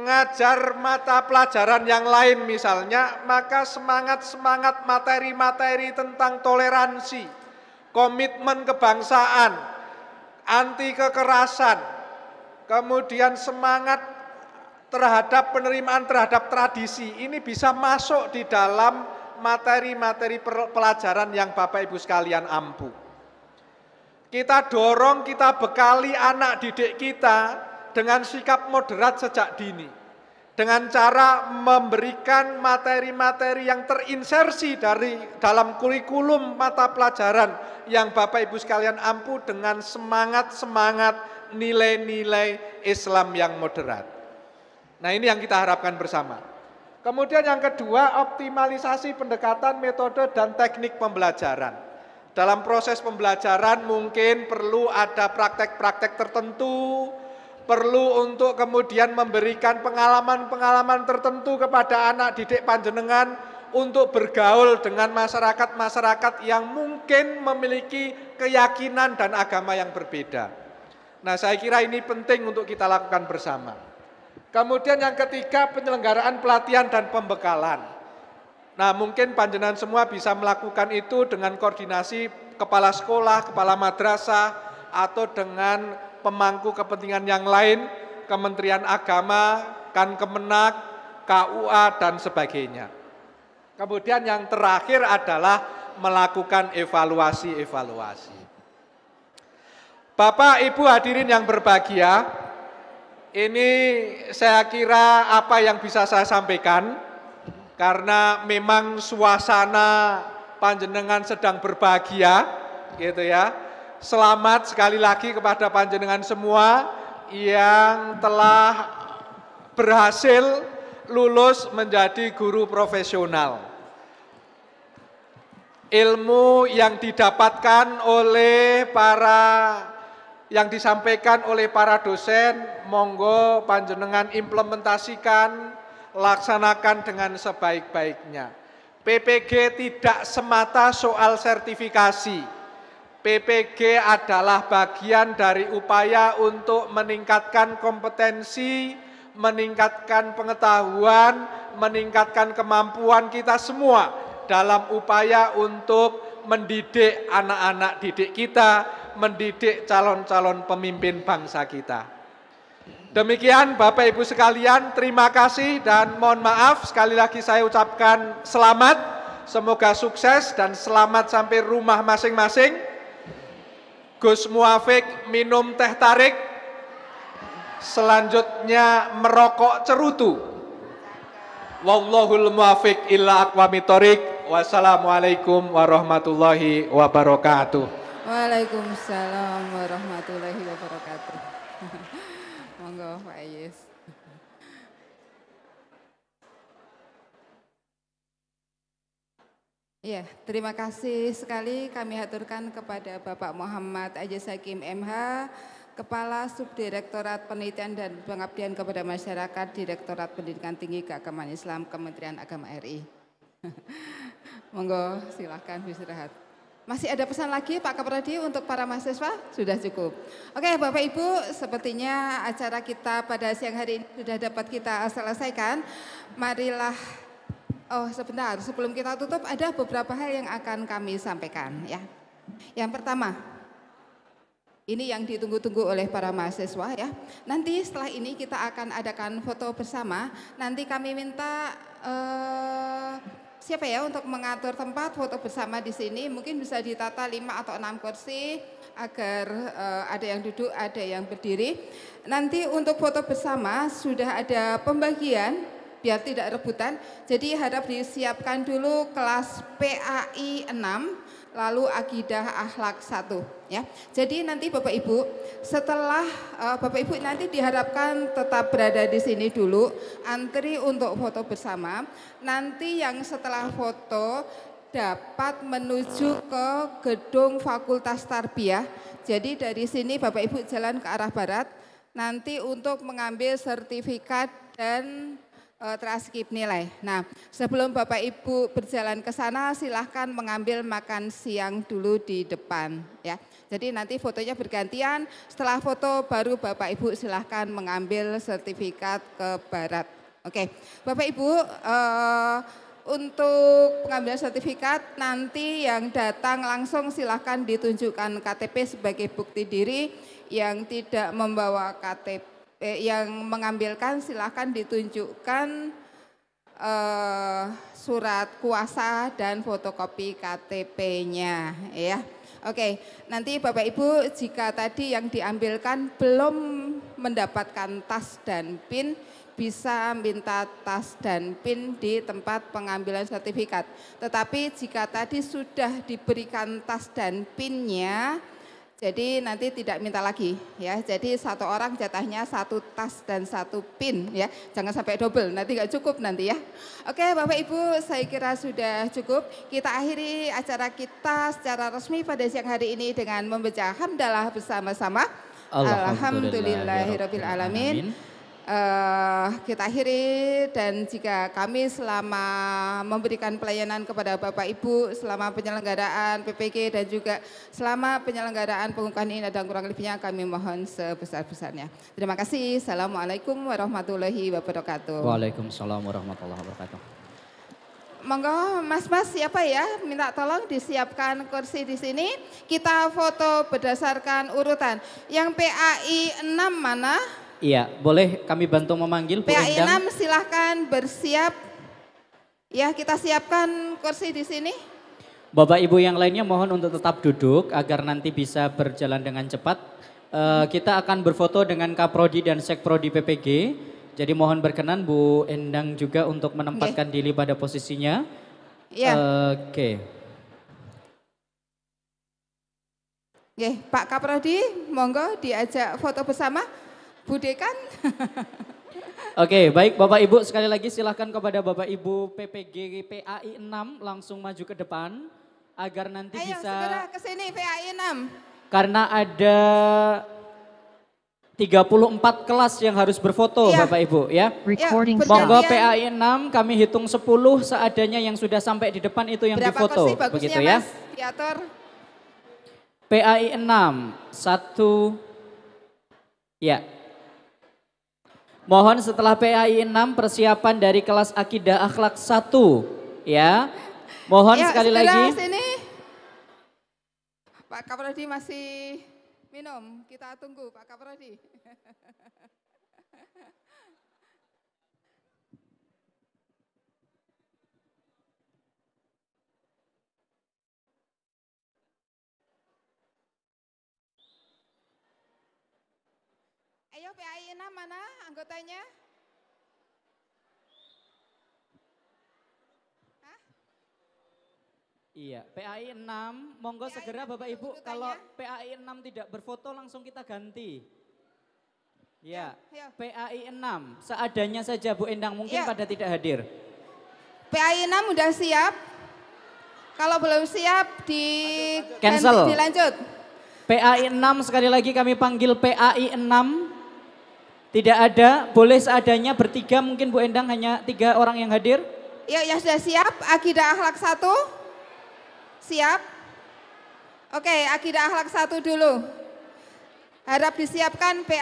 S5: ngajar mata pelajaran yang lain misalnya, maka semangat materi-materi tentang toleransi, komitmen kebangsaan, anti kekerasan, kemudian semangat terhadap penerimaan terhadap tradisi, ini bisa masuk di dalam materi-materi pelajaran yang Bapak Ibu sekalian ampuh. Kita dorong, kita bekali anak didik kita dengan sikap moderat sejak dini, dengan cara memberikan materi-materi yang terinsersi dari dalam kurikulum mata pelajaran yang Bapak Ibu sekalian ampuh dengan semangat nilai-nilai Islam yang moderat. Nah, ini yang kita harapkan bersama. Kemudian yang kedua, optimalisasi pendekatan metode dan teknik pembelajaran. Dalam proses pembelajaran mungkin perlu ada praktek-praktek tertentu, perlu untuk kemudian memberikan pengalaman-pengalaman tertentu kepada anak didik panjenengan untuk bergaul dengan masyarakat-masyarakat yang mungkin memiliki keyakinan dan agama yang berbeda. Nah, saya kira ini penting untuk kita lakukan bersama. Kemudian yang ketiga, penyelenggaraan pelatihan dan pembekalan. Nah, mungkin panjenengan semua bisa melakukan itu dengan koordinasi kepala sekolah, kepala madrasah, atau dengan pemangku kepentingan yang lain, Kementerian Agama, Kemenak, KUA, dan sebagainya. Kemudian yang terakhir adalah melakukan evaluasi. Bapak, Ibu hadirin yang berbahagia, ini saya kira apa yang bisa saya sampaikan, karena memang suasana panjenengan sedang berbahagia, gitu ya. Selamat sekali lagi kepada panjenengan semua yang telah berhasil lulus menjadi guru profesional. Ilmu yang didapatkan oleh yang disampaikan oleh para dosen, monggo panjenengan implementasikan, laksanakan dengan sebaik-baiknya. PPG tidak semata soal sertifikasi. PPG adalah bagian dari upaya untuk meningkatkan kompetensi, meningkatkan pengetahuan, meningkatkan kemampuan kita semua dalam upaya untuk mendidik anak-anak didik kita, mendidik calon-calon pemimpin bangsa kita. Demikian Bapak Ibu sekalian, terima kasih dan mohon maaf sekali lagi saya ucapkan selamat, semoga sukses dan selamat sampai rumah masing-masing. Gus Muafik minum teh tarik, selanjutnya merokok cerutu. Wallahul muwafiq illa aqwamit thoriq. Wassalamualaikum warahmatullahi wabarakatuh.
S2: Waalaikumsalam warahmatullahi wabarakatuh. Monggo Pak Ayus. Ya, terima kasih sekali kami haturkan kepada Bapak Muhammad Ajis Hakim MH, Kepala Subdirektorat Penelitian dan Pengabdian kepada Masyarakat, Direktorat Pendidikan Tinggi Keagamaan Islam, Kementerian Agama RI. Monggo silahkan beristirahat. Masih ada pesan lagi Pak Kaprodi untuk para mahasiswa? Sudah cukup. Oke Bapak Ibu, sepertinya acara kita pada siang hari ini sudah dapat kita selesaikan. Marilah, sebentar sebelum kita tutup ada beberapa hal yang akan kami sampaikan ya. Yang pertama, ini yang ditunggu-tunggu oleh para mahasiswa ya. Nanti setelah ini kita akan adakan foto bersama. Nanti kami minta siapa ya untuk mengatur tempat foto bersama di sini, mungkin bisa ditata 5 atau 6 kursi agar ada yang duduk, ada yang berdiri. Nanti untuk foto bersama sudah ada pembagian biar tidak rebutan. Jadi harap disiapkan dulu kelas PAI 6, lalu akidah akhlak 1 ya. Jadi nanti Bapak Ibu setelah Bapak Ibu nanti diharapkan tetap berada di sini dulu, antri untuk foto bersama. Nanti yang setelah foto dapat menuju ke gedung Fakultas Tarbiyah. Jadi dari sini Bapak Ibu jalan ke arah barat, nanti untuk mengambil sertifikat dan transkrip nilai. Nah, sebelum Bapak Ibu berjalan ke sana, silahkan mengambil makan siang dulu di depan, ya. Jadi nanti fotonya bergantian. Setelah foto, baru Bapak Ibu silahkan mengambil sertifikat ke barat. Oke, Bapak Ibu, untuk pengambilan sertifikat nanti yang datang langsung silahkan ditunjukkan KTP sebagai bukti diri. Yang tidak membawa KTP, yang mengambilkan silahkan ditunjukkan surat kuasa dan fotokopi KTP-nya ya. Oke, nanti Bapak Ibu jika tadi yang diambilkan belum mendapatkan tas dan PIN, bisa minta tas dan PIN di tempat pengambilan sertifikat. Tetapi jika tadi sudah diberikan tas dan PIN-nya, jadi nanti tidak minta lagi ya. Jadi satu orang jatahnya satu tas dan satu PIN ya. Jangan sampai double, nanti nggak cukup nanti ya. Oke Bapak Ibu, saya kira sudah cukup. Kita akhiri acara kita secara resmi pada siang hari ini dengan membaca hamdalah bersama-sama. Alhamdulillahirabbil alamin. Kita akhiri, dan jika kami selama memberikan pelayanan kepada Bapak Ibu selama penyelenggaraan PPG dan juga selama penyelenggaraan pengukuhan ini dan kurang lebihnya kami mohon sebesar-besarnya. Terima kasih. Assalamualaikum warahmatullahi wabarakatuh.
S1: Waalaikumsalam warahmatullahi wabarakatuh.
S2: Monggo Mas-mas siapa ya, minta tolong disiapkan kursi di sini. Kita foto berdasarkan urutan. Yang PAI 6 mana?
S1: Iya, boleh kami bantu memanggil Bu
S2: PAI
S1: Endang?
S2: 6 silahkan bersiap. Ya, kita siapkan kursi di sini.
S1: Bapak Ibu yang lainnya mohon untuk tetap duduk agar nanti bisa berjalan dengan cepat. Kita akan berfoto dengan Kaprodi dan Sekprodi PPG. Jadi mohon berkenan Bu Endang juga untuk menempatkan diri pada posisinya.
S2: Iya.
S1: Oke.
S2: Pak Kaprodi, monggo diajak foto bersama. Bu Dekan.
S1: Oke, baik Bapak Ibu, sekali lagi silahkan kepada Bapak Ibu PPG PAI 6 langsung maju ke depan agar nanti
S2: Ayo,
S1: bisa.
S2: segera ke sini PAI 6.
S1: Karena ada 34 kelas yang harus berfoto
S2: Iya.
S1: Bapak Ibu ya.
S7: Recording
S2: Ya,
S1: Monggo
S2: bergantian.
S1: PAI 6 kami hitung 10 seadanya yang sudah sampai di depan itu yang
S2: Berapa
S1: difoto.
S2: kursi bagusnya
S1: Begitu ya.
S2: Mas? Diatur.
S1: PAI 6, 1, ya. Mohon setelah PAI 6 persiapan dari kelas akidah akhlak 1 ya. Mohon
S2: Ya,
S1: sekali
S2: segera
S1: lagi.
S2: sini. Pak Kaprodi masih minum, kita tunggu Pak Kaprodi. Ayo PAI 6 mana anggotanya?
S1: Iya, PAI 6, monggo
S2: PAI
S1: segera
S2: 6
S1: Bapak Ibu,
S2: urutannya.
S1: kalau PAI 6 tidak berfoto langsung kita ganti. Ya,
S2: Ayo.
S1: PAI 6, seadanya saja Bu Endang mungkin
S2: Ya.
S1: pada tidak hadir.
S2: PAI 6 udah siap? Kalau belum siap
S1: Cancel.
S2: dilanjut.
S1: PAI 6 sekali lagi kami panggil PAI 6. Tidak ada, boleh seadanya bertiga mungkin Bu Endang, hanya 3 orang yang hadir.
S2: Ya, ya sudah siap. Akidah akhlak 1. Siap. Oke, akidah akhlak 1 dulu. Harap disiapkan PA